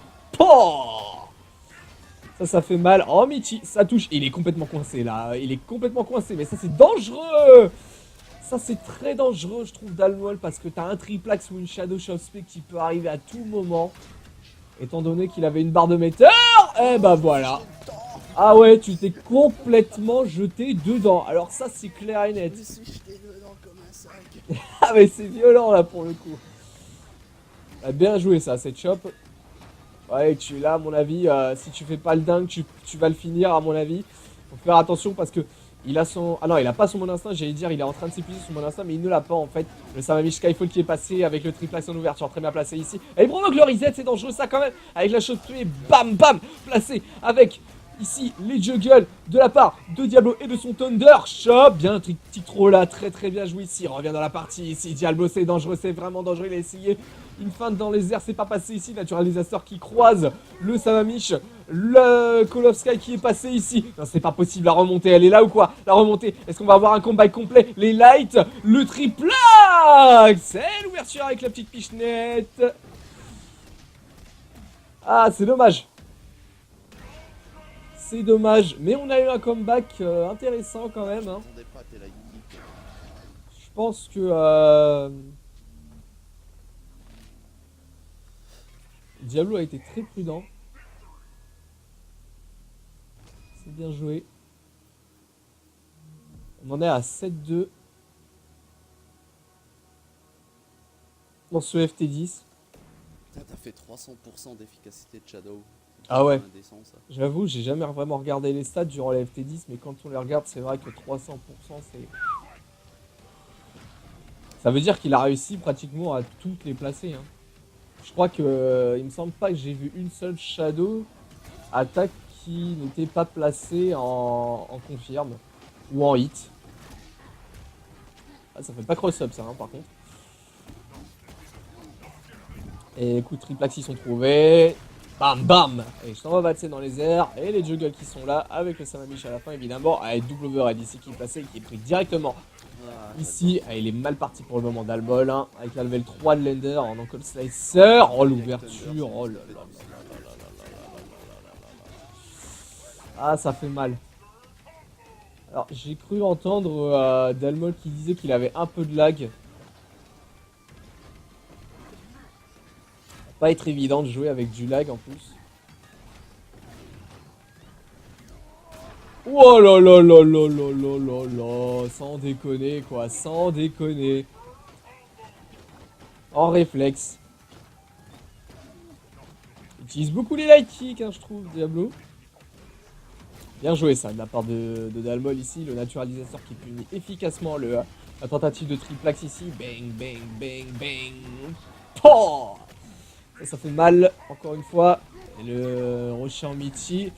Ça fait mal. Oh Michi, ça touche. Il est complètement coincé là, il est complètement coincé, mais ça c'est dangereux. Ça c'est très dangereux je trouve Dalmol parce que t'as un triplex ou une shadow shot spec qui peut arriver à tout moment. Étant donné qu'il avait une barre de metteur, et bah voilà. Ah ouais, tu t'es complètement jeté dedans. Alors ça c'est clair et net. Je me suis jeté dedans comme un sac. Ah mais c'est violent là pour le coup. Ah, bien joué ça, cette chop. Ouais, tu là à mon avis, si tu fais pas le dingue, tu vas le finir à mon avis. Faut faire attention parce que il a son... Ah non, il a pas son mon instinct, j'allais dire, il est en train de s'épuiser son mon instinct, mais il ne l'a pas en fait. Le Samami Skyfall qui est passé avec le triplex en ouverture, très bien placé ici. Et il provoque le reset, c'est dangereux ça quand même. Avec la chose tuée, bam bam, placé avec ici les juggles de la part de Diablo et de son Thunder Shop. Bien, un petit troll là, très bien joué ici. Il revient dans la partie ici. Diablo, c'est dangereux, c'est vraiment dangereux. Il a essayé une feinte dans les airs, c'est pas passé ici. Naturalisateur qui croise le Samamish. Le Call of Sky qui est passé ici. Non, c'est pas possible. La remontée, elle est là ou quoi? La remontée, est-ce qu'on va avoir un combat complet? Les lights, le triplex. C'est l'ouverture avec la petite pichenette. Ah, c'est dommage. C'est dommage. Mais on a eu un comeback intéressant quand même. Hein. Pas tes light kicks. Je pense que Diablo a été très prudent. C'est bien joué. On en est à 7-2 dans ce FT10. Putain, t'as fait 300% d'efficacité de Shadow. Ah ouais. Indécent, ça. J'avoue, j'ai jamais vraiment regardé les stats durant les FT10, mais quand on les regarde, c'est vrai que 300%, c'est... Ça veut dire qu'il a réussi pratiquement à toutes les placer. Hein. Je crois que il me semble pas que j'ai vu une seule Shadow attaque qui n'était pas placée en confirme ou en hit. Ah, ça fait pas cross-up ça, hein, par contre. Et écoute, triplex ils sont trouvés. Bam bam. Et je t'envoie valser dans les airs. Et les juggles qui sont là avec le Samamish à la fin évidemment. Avec double overhead ici qui est placé, qui est pris directement. Ici, il est mal parti pour le moment Dalmol, hein, avec la level 3 de Lender en Uncle Slicer. Oh l'ouverture, oh là là là là là là. Ah ça fait mal. Alors j'ai cru entendre Dalmol qui disait qu'il avait un peu de lag. Pas être évident de jouer avec du lag en plus. Oh là là là là là là là là, sans déconner quoi, sans déconner. En réflexe. Il utilise beaucoup les light kicks, hein, je trouve, Diablo. Bien joué ça de la part de Dalmol ici, le naturalisateur qui punit efficacement la tentative de triplex ici. Bang, bang, bang, bang. Oh ça fait mal, encore une fois. Et le rocher en Michi.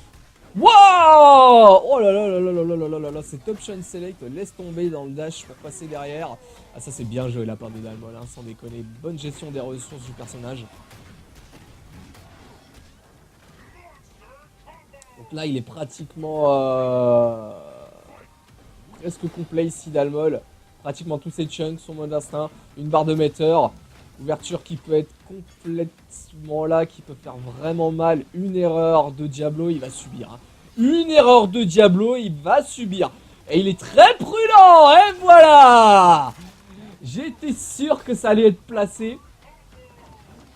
Wow! Oh là là là là là là là là là, cet option select laisse tomber dans le dash pour passer derrière. Ah ça c'est bien joué la part de Dalmol, hein, sans déconner. Bonne gestion des ressources du personnage. Donc là il est pratiquement presque complet ici Dalmol. Pratiquement tous ses chunks, son mode instinct, une barre de metteur. Ouverture qui peut être complètement là, qui peut faire vraiment mal. Une erreur de Diablo, il va subir. Hein. Une erreur de Diablo, il va subir. Et il est très prudent, et voilà. J'étais sûr que ça allait être placé.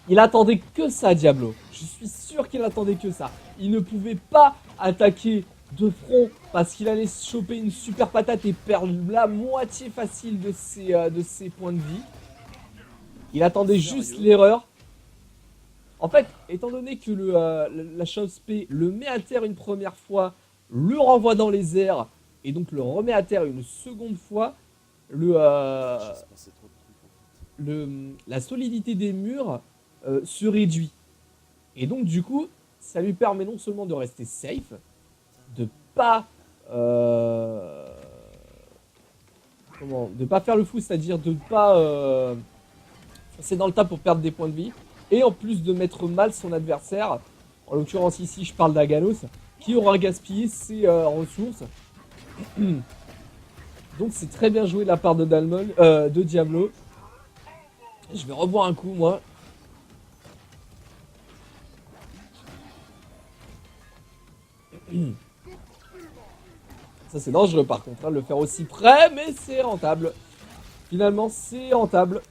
Il attendait que ça, Diablo. Je suis sûr qu'il attendait que ça. Il ne pouvait pas attaquer de front parce qu'il allait choper une super patate et perdre la moitié facile de ses points de vie. Il attendait juste l'erreur. En fait, étant donné que la chose P le met à terre une première fois, le renvoie dans les airs, et donc le remet à terre une seconde fois, le, Il se passait trop de trucs en fait. la solidité des murs se réduit. Et donc du coup, ça lui permet non seulement de rester safe, de pas de pas faire le fou, c'est-à-dire de pas foncer dans le tas pour perdre des points de vie, et en plus de mettre mal son adversaire. En l'occurrence ici, je parle d'Aganos, qui aura gaspillé ses ressources. Donc c'est très bien joué de la part de de Diablo. Je vais revoir un coup moi. Ça c'est dangereux par contre, hein, de le faire aussi près, mais c'est rentable. Finalement c'est rentable.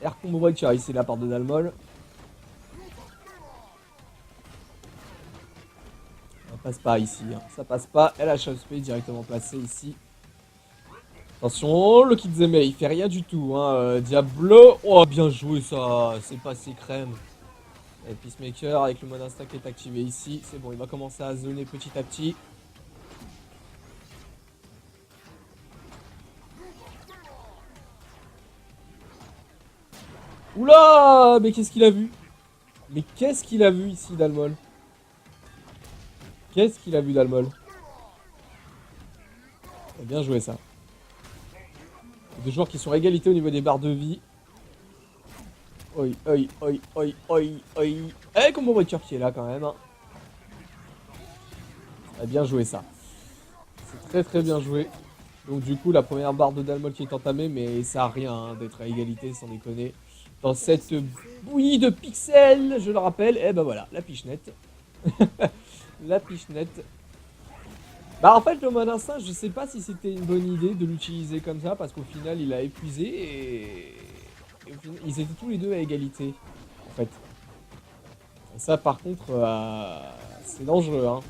Air Combo Breaker ici de la part de Dalmol. Ça passe pas ici, hein. Ça passe pas. Elle a Chauspé directement placé ici. Attention, le Kizeme, il fait rien du tout, hein. Diablo, oh bien joué ça, c'est passé crème. Et Peacemaker avec le mode instinct qui est activé ici, c'est bon, il va commencer à zoner petit à petit. Oula, mais qu'est-ce qu'il a vu? Mais qu'est-ce qu'il a vu ici, Dalmol? Qu'est-ce qu'il a vu, Dalmol? Bien joué ça. Deux joueurs qui sont à égalité au niveau des barres de vie. Oi, oi, oi, oi, oi, oi. Eh, Combo Breaker qui est là quand même. Hein. Bien joué ça. C'est très très bien joué. Donc du coup, la première barre de Dalmol qui est entamée, mais ça a rien hein, d'être à égalité, sans déconner. Dans cette bouillie de pixels, je le rappelle, et ben voilà, la pichenette. La pichenette. Bah en fait le mode instinct je sais pas si c'était une bonne idée de l'utiliser comme ça parce qu'au final il a épuisé et au final, ils étaient tous les deux à égalité en fait. Et ça par contre c'est dangereux hein.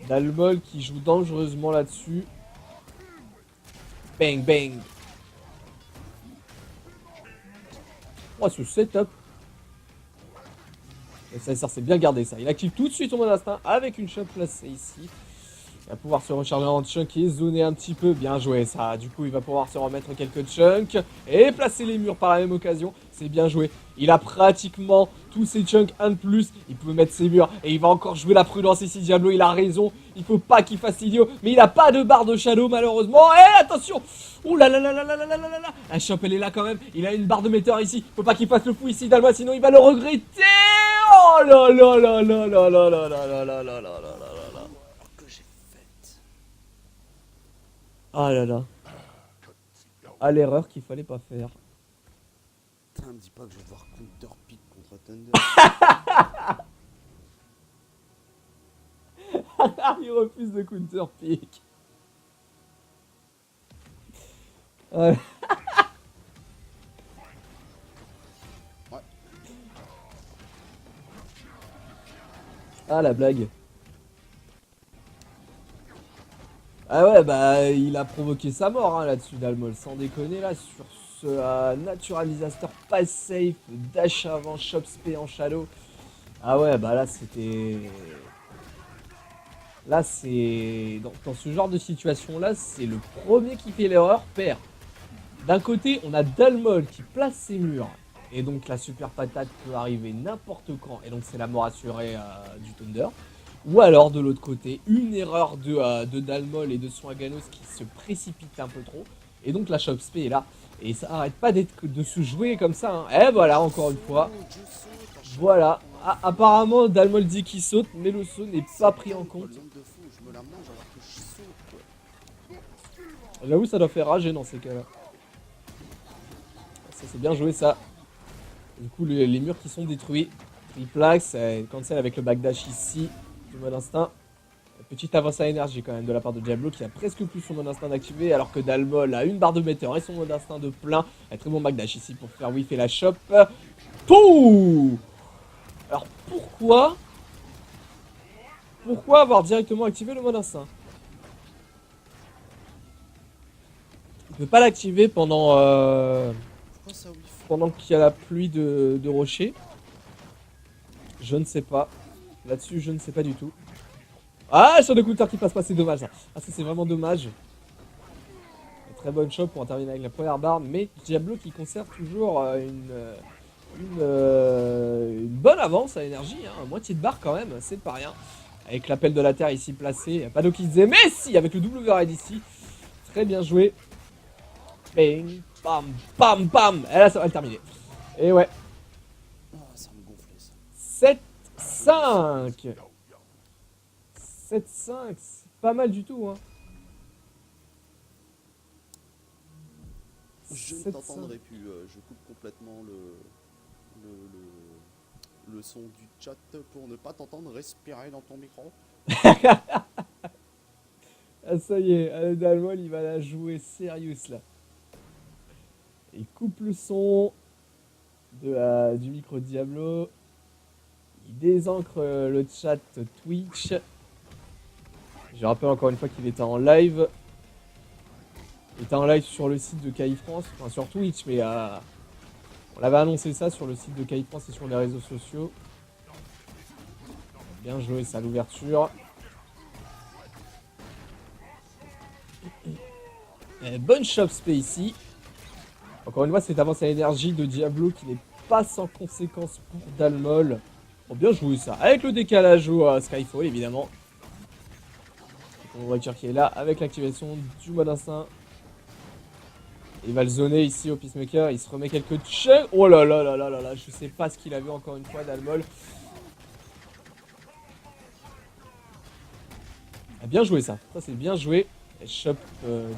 Dalmol qui joue dangereusement là-dessus. Bang bang. Oh ce setup. Et ça c'est bien gardé ça. Il active tout de suite son mode instinct avec une shot placée ici. Il va pouvoir se recharger en chunk et zoner un petit peu. Bien joué ça. Du coup, il va pouvoir se remettre quelques chunks et placer les murs par la même occasion. C'est bien joué. Il a pratiquement tous ses chunks 1 de plus. Il peut mettre ses murs et il va encore jouer la prudence ici. Diablo, il a raison. Il faut pas qu'il fasse idiot. Mais il a pas de barre de shadow malheureusement. Et attention. Ouh là là là là là là là là là. La chope elle est là quand même. Il a une barre de météore ici. Faut pas qu'il fasse le fou ici, Dalma, sinon il va le regretter. Oh là là là là là là là là là là là là là là. Ah là là. Ah l'erreur qu'il fallait pas faire. Putain, me dis pas que je vais devoir counter pick contre Thunder. Il refuse de counter pick. Ouais. Ouais. Ah la blague. Ah ouais bah il a provoqué sa mort hein, là-dessus Dalmol, sans déconner là sur ce Natural Disaster pas safe, dash avant, shop spé en shadow. Ah ouais bah là c'était... Là c'est... Dans ce genre de situation là, c'est le premier qui fait l'erreur perd. D'un côté on a Dalmol qui place ses murs, et donc la super patate peut arriver n'importe quand, et donc c'est la mort assurée du Thunder. Ou alors de l'autre côté, une erreur de Dalmol et de son Aganos qui se précipite un peu trop. Et donc la Shop Spé est là. Et ça arrête pas de se jouer comme ça. Hein. Et voilà, encore une fois. Voilà. Ah, apparemment, Dalmol dit qu'il saute, mais le saut n'est pas pris en compte. J'avoue, ça doit faire rager dans ces cas-là. Ça, c'est bien joué ça. Du coup, les murs qui sont détruits. Triplax, cancel avec le backdash ici. Du mode instinct. Petite avance à énergie quand même de la part de Diablo qui a presque plus son mode instinct d'activer alors que Dalmol a une barre de météore et son mode instinct de plein. Un très bon backdash ici pour faire whiff et la shop. Pouh! Alors pourquoi avoir directement activé le mode instinct? Il peut pas l'activer pendant qu'il y a la pluie de rochers. Je ne sais pas. Là-dessus, je ne sais pas du tout. Ah, sur le counter qui passe pas, c'est dommage ça. Ah, ça c'est vraiment dommage. Une très bonne shot pour en terminer avec la première barre, mais Diablo qui conserve toujours une bonne avance à énergie, hein. Moitié de barre quand même, c'est pas rien. Avec l'appel de la terre ici placé, pas qui disait mais si, avec le double overhead ici. Très bien joué. Bang, bam, bam, bam. Et là ça va le terminer. Et ouais. Ah, ça me gonflait ça. 7-5. 7-5, c'est pas mal du tout, hein. Je ne 7-5. t'entendrai plus, je coupe complètement le son du chat pour ne pas t'entendre respirer dans ton micro. Ah ça y est, Dalmol il va la jouer serious là. Il coupe le son du micro Diablo. Il désancre le chat Twitch. Je rappelle encore une fois qu'il était en live. Il était en live sur le site de KI France, enfin sur Twitch, mais on l'avait annoncé ça sur le site de KI France et sur les réseaux sociaux. Bien joué ça à l'ouverture. Bonne shop Spacey. Encore une fois, cette avance à énergie de Diablo qui n'est pas sans conséquence pour Dalmol. Oh, bien joué ça. Avec le décalage au Skyfall évidemment. On voit qui est là avec l'activation du mode instinct. Il va le zoner ici au Peacemaker. Il se remet quelques checks. Oh là là là là là là. Je sais pas ce qu'il a vu encore une fois Dalmol. Ah, bien joué ça. Ça c'est bien joué.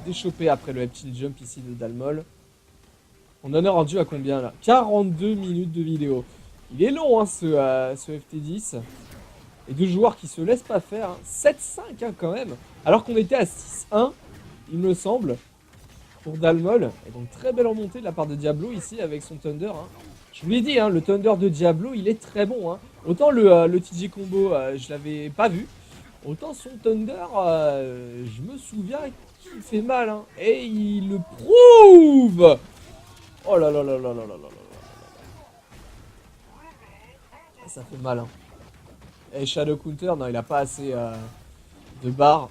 Déchopé après le Eptil Jump ici de Dalmol. On en est rendu à combien là? 42 minutes de vidéo. Il est long hein, ce FT10. Et deux joueurs qui se laissent pas faire. Hein. 7-5 hein, quand même. Alors qu'on était à 6-1, il me semble, pour Dalmol. Et donc très belle remontée de la part de Diablo ici avec son Thunder. Hein. Je vous l'ai dit, hein, le Thunder de Diablo, il est très bon. Hein. Autant le TJ combo, je l'avais pas vu. Autant son Thunder, je me souviens qu'il fait mal. Hein. Et il le prouve. Oh là là là là là là là là. Ça fait mal. Hein. Et Shadow Counter, non, il a pas assez de barres.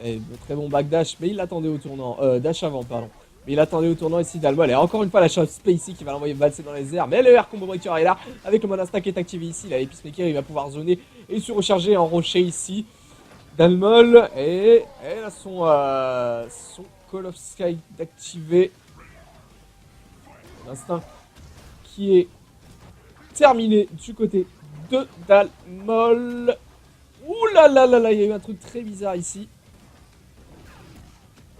Et très bon backdash, mais il l'attendait au tournant. Dash avant, pardon. Mais il attendait au tournant ici Dalmol. Et encore une fois, la shot Spacey qui va l'envoyer valser dans les airs. Mais le Air Combo Breaker est là. Avec le mode instinct qui est activé ici. Là, les Peacemaker, il va pouvoir zoner et se recharger en rocher ici. Dalmol. Et là, son Call of Sky d'activer. L'instinct qui est terminé du côté de Dalmol. Ouh là là là là, il y a eu un truc très bizarre ici.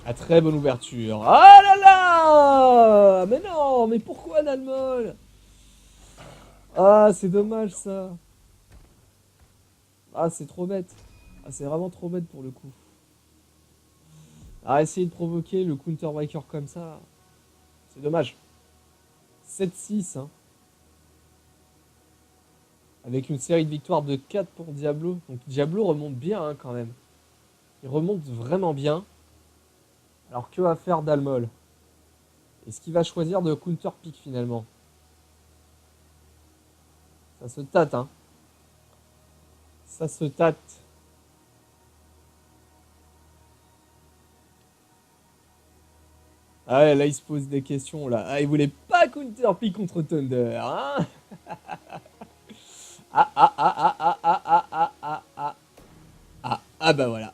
Ah, très bonne ouverture. Ah là là. Mais non, mais pourquoi Dalmol? Ah, c'est dommage ça. Ah, c'est trop bête. Ah, c'est vraiment trop bête pour le coup. Ah, essayer de provoquer le counter breaker comme ça, c'est dommage. 7-6, hein. Avec une série de victoires de 4 pour Diablo. Donc Diablo remonte bien hein, quand même. Il remonte vraiment bien. Alors que va faire Dalmol? Est-ce qu'il va choisir de counter pick finalement? Ça se tâte hein. Ça se tâte. Ah ouais, là il se pose des questions là. Ah, il voulait pas counter pick contre Thunder, hein? Ah bah voilà.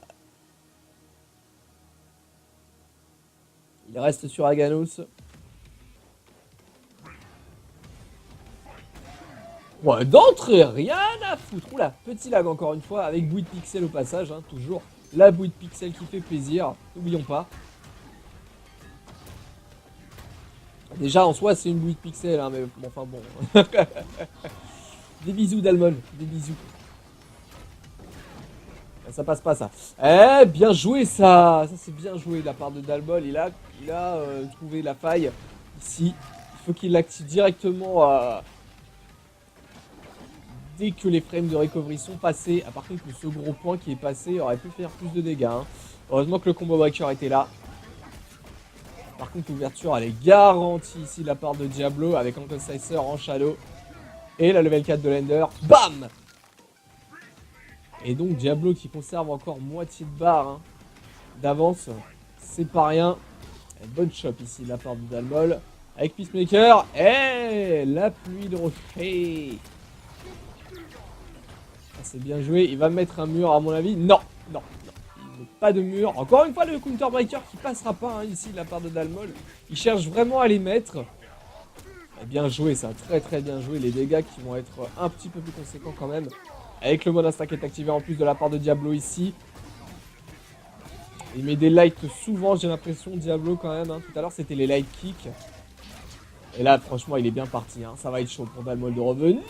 Il reste sur Aganos. Ouais, d'entrée, rien à foutre. Oula, petit lag encore une fois, avec bouille de pixel au passage, hein, toujours. La bouille de pixel qui fait plaisir, n'oublions pas. Déjà, en soi, c'est une bouille de pixel, hein, mais bon, enfin bon. Des bisous, Dalmol, des bisous. Ça passe pas, ça. Eh, bien joué, ça. Ça, c'est bien joué de la part de Dalmol. Il a trouvé la faille ici. Il faut qu'il l'active directement dès que les frames de recovery sont passés. Ah, par contre, ce gros point qui est passé aurait pu faire plus de dégâts. Hein. Heureusement que le combo breaker était là. Par contre, l'ouverture, elle est garantie ici de la part de Diablo avec Uncle Sicer en shadow. Et la level 4 de l'Ender. Bam! Et donc Diablo qui conserve encore moitié de barre hein, d'avance. C'est pas rien. Et bonne shop ici de la part de Dalmol. Avec Peacemaker. Et la pluie de rocher. Ah, c'est bien joué. Il va mettre un mur à mon avis. Non, non, non. Il met pas de mur. Encore une fois le counter breaker qui passera pas hein, ici de la part de Dalmol. Il cherche vraiment à les mettre. Bien joué ça, très très bien joué. Les dégâts qui vont être un petit peu plus conséquents quand même. Avec le mode instinct qui est activé en plus de la part de Diablo ici. Il met des lights souvent, j'ai l'impression, Diablo quand même. Hein. Tout à l'heure c'était les light kicks. Et là franchement il est bien parti. Hein. Ça va être chaud pour Dalmol de revenir.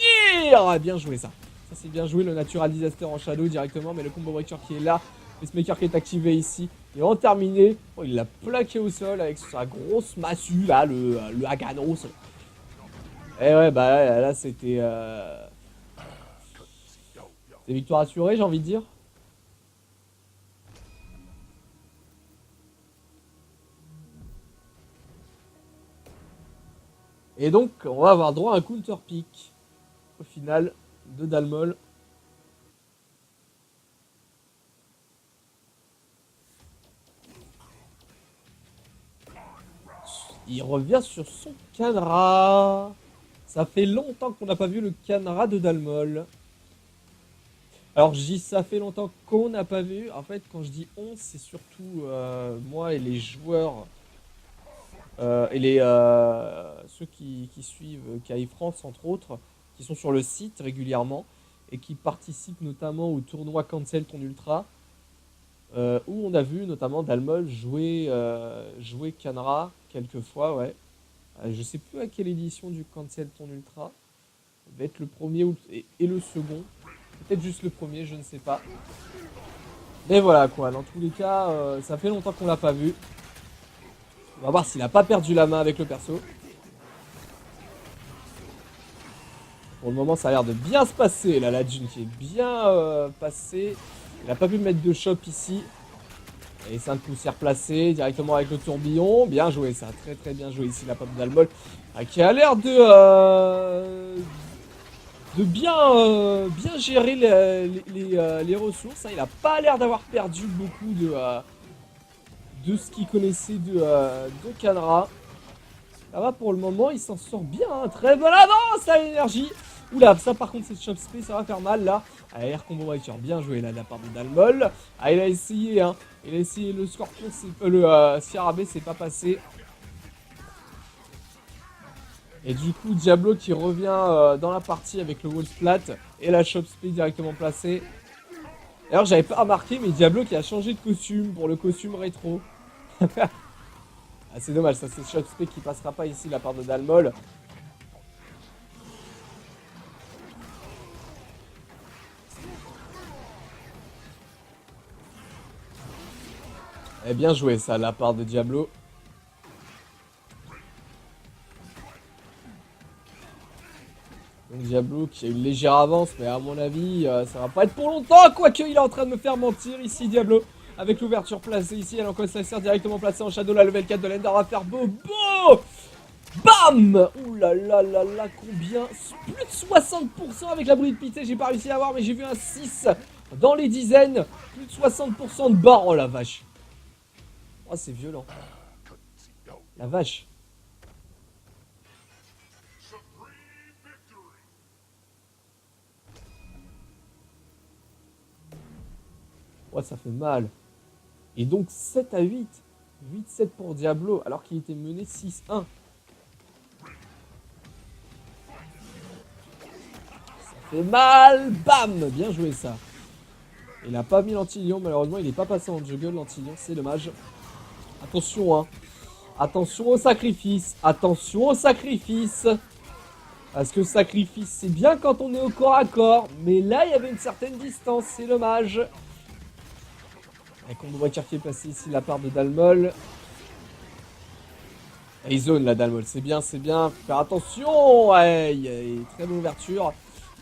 Bien joué ça. Ça c'est bien joué, le Natural Disaster en Shadow directement. Mais le combo breaker qui est là. Le Smaker qui est activé ici. Et en terminé, oh, il l'a plaqué au sol avec sa grosse massue là, le Haganos. Et ouais bah là c'était... C'est victoire assurée, j'ai envie de dire. Et donc, on va avoir droit à un counter pick au final de Dalmol. Il revient sur son Canra. Ça fait longtemps qu'on n'a pas vu le Canra de Dalmol. Alors je dis ça fait longtemps qu'on n'a pas vu. En fait quand je dis on c'est surtout moi et les joueurs et ceux qui suivent KI France entre autres, qui sont sur le site régulièrement et qui participent notamment au tournoi Cancel Ton Ultra où on a vu notamment Dalmol jouer Canra quelques fois ouais. Je sais plus à quelle édition du Cancel Ton Ultra. Ça va être le premier et le second. Peut-être juste le premier, je ne sais pas. Mais voilà quoi, dans tous les cas, ça fait longtemps qu'on l'a pas vu. On va voir s'il a pas perdu la main avec le perso. Pour le moment, ça a l'air de bien se passer. Là, la June qui est bien passée. Il n'a pas pu mettre de shop ici. Et 5 poussières placées directement avec le tourbillon. Bien joué ça, très très bien joué ici la pomme d'Almol. Qui a l'air de bien gérer les ressources. Hein. Il n'a pas l'air d'avoir perdu beaucoup de ce qu'il connaissait de Canra. Ça va pour le moment, il s'en sort bien. Hein. Très bonne avance à l'énergie. Oula, ça par contre, c'est chop spray, ça va faire mal là. Air combo breaker, bien joué là de la part de Dalmol. Ah, il a essayé, hein. Il a essayé le scorpion, le scarabée, c'est pas passé. Et du coup, Diablo qui revient dans la partie avec le wall splat et la chop spray directement placée. D'ailleurs, j'avais pas remarqué, mais Diablo qui a changé de costume pour le costume rétro. Ah, c'est dommage, ça c'est chop spray qui passera pas ici de la part de Dalmol. Et bien joué ça de la part de Diablo. Donc Diablo qui a une légère avance, mais à mon avis, ça va pas être pour longtemps. Quoique, il est en train de me faire mentir ici, Diablo. Avec l'ouverture placée ici, alors que ça sert directement placé en shadow, la level 4 de l'Ender va faire bobo. Bam! Ouh là là là là, combien? Plus de 60% avec la bruit de pité, j'ai pas réussi à avoir, mais j'ai vu un 6 dans les dizaines. Plus de 60% de barre, oh la vache. Oh, c'est violent. La vache. Ouais, ça fait mal. Et donc 7 à 8. 8-7 pour Diablo, alors qu'il était mené 6-1. Ça fait mal. Bam! Bien joué ça. Il n'a pas mis l'antilion, malheureusement, il n'est pas passé en juggle, l'antilion, c'est dommage. Attention, hein. Attention au sacrifice. Attention au sacrifice. Parce que sacrifice, c'est bien quand on est au corps à corps. Mais là, il y avait une certaine distance, c'est dommage. Et qu'on voit qui est passé ici de la part de Dalmol. Et il zone la Dalmol, c'est bien, c'est bien. Faut faire attention. Ouais, très bonne ouverture.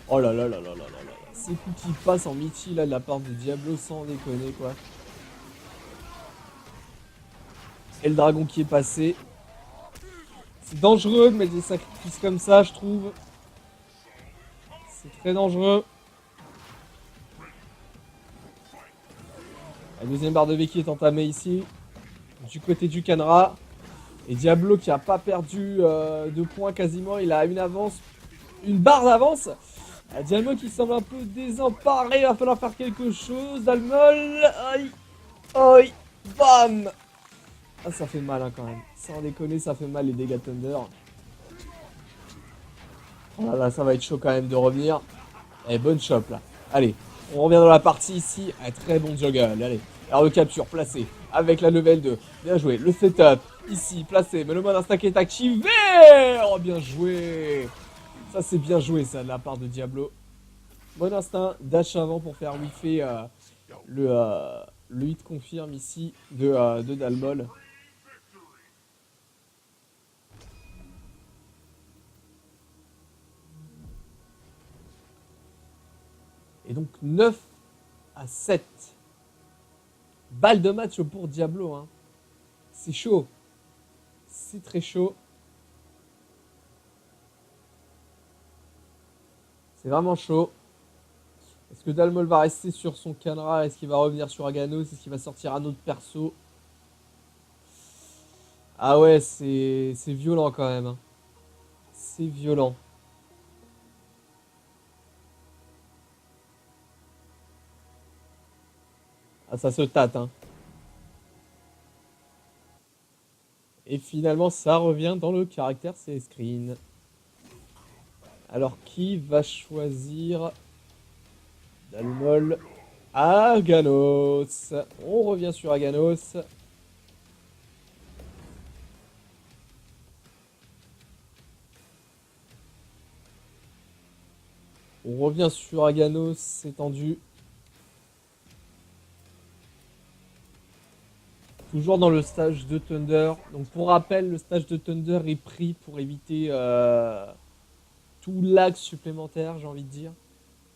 Oh là là là là là là là. Ces coups qui passent en Michi là de la part de Diablo sans déconner quoi. Et le dragon qui est passé. C'est dangereux de mettre des sacrifices comme ça, je trouve. C'est très dangereux. La deuxième barre de vie qui est entamée ici. Du côté du Canra. Et Diablo qui a pas perdu de points quasiment. Il a une avance. Une barre d'avance. Diablo qui semble un peu désemparé. Il va falloir faire quelque chose. Dalmol. Aïe. Aïe. Bam. Ah, ça fait mal hein, quand même. Sans déconner, ça fait mal les dégâts Thunder. Oh là, ça va être chaud quand même de revenir. Et bonne chop là. Allez, on revient dans la partie ici. Un très bon juggle. Allez, alors le capture placé avec la level 2. Bien joué. Le setup ici placé. Mais le mode insta qui est activé. Oh, bien joué. Ça, c'est bien joué ça de la part de Diablo. Bon instinct. Dash avant pour faire whiffer le hit confirme ici de Dalmol. Et donc 9 à 7. Balle de match pour Diablo. Hein. C'est chaud. C'est très chaud. C'est vraiment chaud. Est-ce que Dalmol va rester sur son Canra? Est-ce qu'il va revenir sur Aganos? Est-ce qu'il va sortir un autre perso? Ah ouais, c'est violent quand même. Hein. C'est violent. Ah, ça se tâte, hein. Et finalement, ça revient dans le caractère CS Screen. Alors, qui va choisir Dalmol? Aganos. On revient sur Aganos. On revient sur Aganos, c'est tendu. Toujours dans le stage de Thunder. Donc pour rappel, le stage de Thunder est pris pour éviter tout lag supplémentaire, j'ai envie de dire.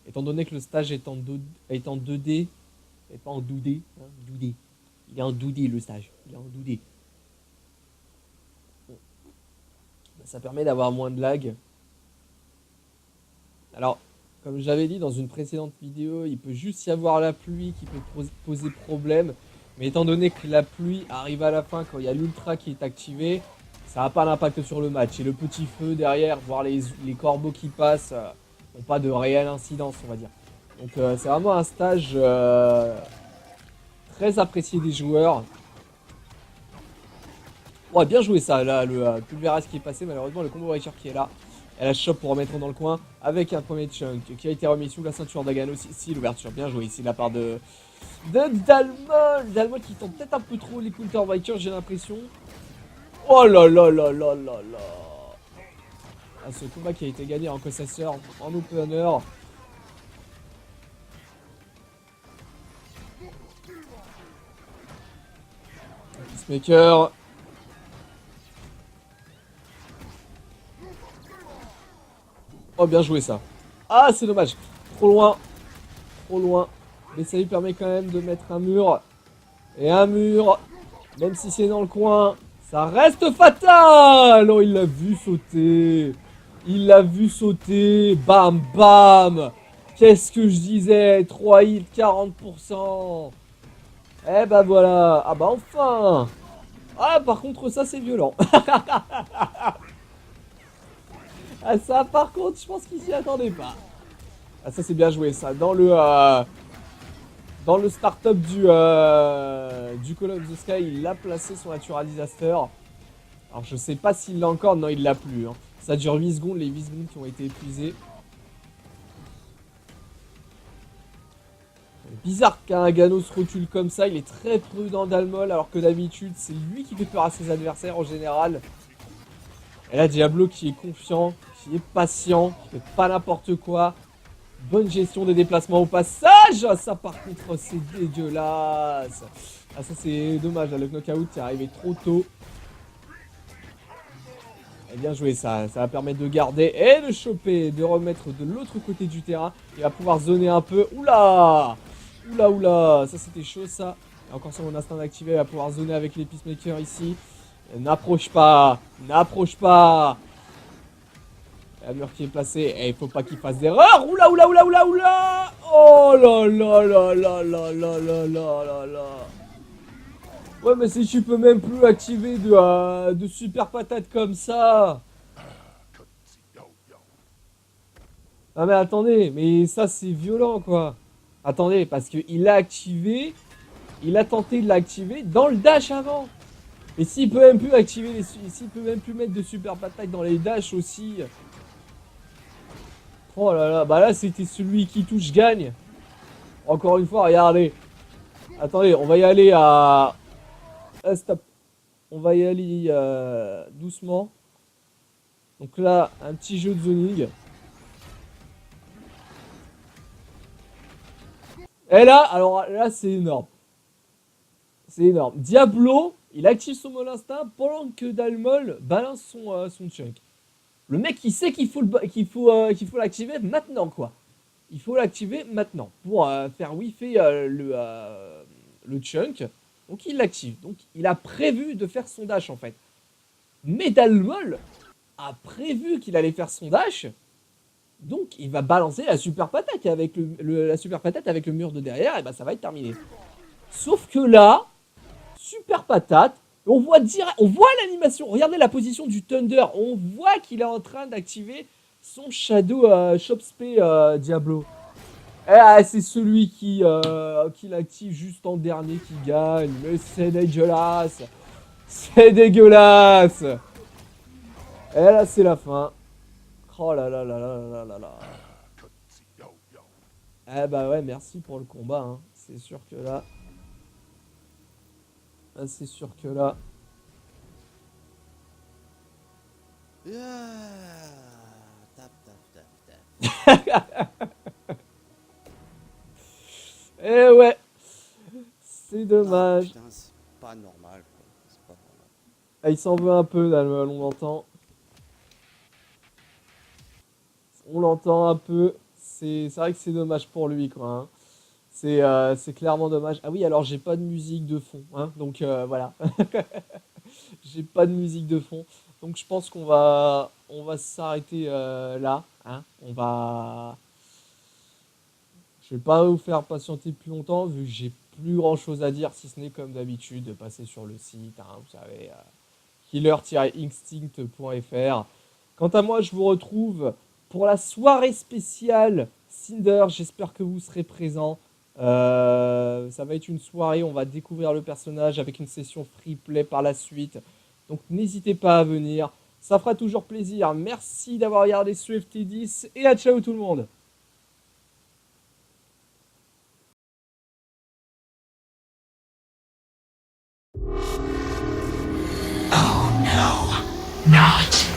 Étant donné que le stage est en 2D, et pas en 2D, hein, 2D. Il est en 2D le stage, il est en 2D. Bon. Ça permet d'avoir moins de lag. Alors, comme j'avais dit dans une précédente vidéo, il peut juste y avoir la pluie qui peut poser problème. Mais étant donné que la pluie arrive à la fin quand il y a l'ultra qui est activé, ça n'a pas d'impact sur le match. Et le petit feu derrière, voire les corbeaux qui passent, n'ont pas de réelle incidence, on va dire. Donc c'est vraiment un stage très apprécié des joueurs. Ouais, bien joué ça, là, le Pulveras qui est passé, malheureusement le combo breaker qui est là. Elle a chop pour remettre dans le coin avec un premier chunk qui a été remis sous la ceinture d'Aganos ici, l'ouverture bien jouée ici de la part de Dalmol. Dalmol qui tente peut-être un peu trop les counter breakers, j'ai l'impression. Oh là là là là là là. Ah, ce combat qui a été gagné en Cossesseur, en opener. Peacemaker. Oh, bien joué ça. Ah, c'est dommage. Trop loin. Trop loin. Mais ça lui permet quand même de mettre un mur. Et un mur, même si c'est dans le coin, ça reste fatal. Oh, il l'a vu sauter. Il l'a vu sauter. Bam, bam. Qu'est-ce que je disais? 3 hits, 40%. Eh ben voilà. Ah bah enfin. Ah, par contre, ça, c'est violent. Ah, ça, par contre, je pense qu'il s'y attendait pas. Ah, ça, c'est bien joué, ça. Dans le start-up du Call of the Sky, il l'a placé son Natural Disaster. Alors, je sais pas s'il l'a encore. Non, il l'a plus. Hein. Ça dure 8 secondes, les 8 secondes qui ont été épuisées. Bizarre qu'un Aganos recule comme ça. Il est très prudent Dalmol, alors que d'habitude, c'est lui qui fait peur à ses adversaires en général. Et là, Diablo qui est confiant, qui est patient, qui fait pas n'importe quoi. Bonne gestion des déplacements au passage. Ça, par contre, c'est dégueulasse. Ah, ça, c'est dommage. Là, le knockout est arrivé trop tôt. Et bien joué, ça. Ça va permettre de garder et de choper, de remettre de l'autre côté du terrain. Il va pouvoir zoner un peu. Oula! Oula, oula. Ça, c'était chaud, ça. Et encore sur mon instinct d'activer, il va pouvoir zoner avec les peacemakers ici. N'approche pas. N'approche pas. Un mur qui est placé. Et il faut pas qu'il fasse d'erreur. Oula, oula, oula, oula, oula. Oh là là là là là là là là là là. Ouais, mais si tu peux même plus activer de super patate comme ça. Ah mais attendez, mais ça c'est violent quoi. Attendez, parce qu'il l'a activé. Il a tenté de l'activer dans le dash avant. Et s'il peut même plus activer s'il peut même plus mettre de super patate dans les dashs aussi. Oh là là, bah là c'était celui qui touche gagne. Encore une fois, regardez. Attendez, on va y aller à... Ah, stop. On va y aller doucement. Donc là, un petit jeu de zoning. Et là, alors là c'est énorme. C'est énorme. Diablo, il active son Mol Instinct pendant que Dalmol balance son chunk. Le mec, il sait qu'il faut l'activer maintenant, quoi. Il faut l'activer maintenant pour faire whiffer le chunk. Donc il l'active. Donc il a prévu de faire son dash, en fait. Mais Dalmol a prévu qu'il allait faire son dash. Donc il va balancer la super patate avec la super patate avec le mur de derrière. Et ben ça va être terminé. Sauf que là, super patate. On voit l'animation. Regardez la position du Thunder. On voit qu'il est en train d'activer son Shadow Chopspé Diablo. Et c'est celui qui l'active juste en dernier qui gagne. Mais c'est dégueulasse. C'est dégueulasse. Et là, c'est la fin. Oh là là là là là là là. Eh bah ouais, merci pour le combat. Hein. C'est sûr que là... c'est sûr que là... Tap, tap, tap, tap. Eh ouais. C'est dommage. Putain, c'est pas normal, quoi. C'est pas normal. Ah, il s'en veut un peu, là, on l'entend. On l'entend un peu. C'est vrai que c'est dommage pour lui, quoi. Hein. C'est clairement dommage. Ah oui, alors j'ai pas de musique de fond. Hein, donc voilà. J'ai pas de musique de fond. Donc je pense qu'on va s'arrêter là. Hein. Je vais pas vous faire patienter plus longtemps vu que j'ai plus grand chose à dire si ce n'est comme d'habitude de passer sur le site. Hein, vous savez, killer-instinct.fr. Quant à moi, je vous retrouve pour la soirée spéciale Cinder. J'espère que vous serez présents. Ça va être une soirée, on va découvrir le personnage avec une session free play par la suite. Donc n'hésitez pas à venir, ça fera toujours plaisir. Merci d'avoir regardé ce FT10 et à ciao tout le monde. Oh no, not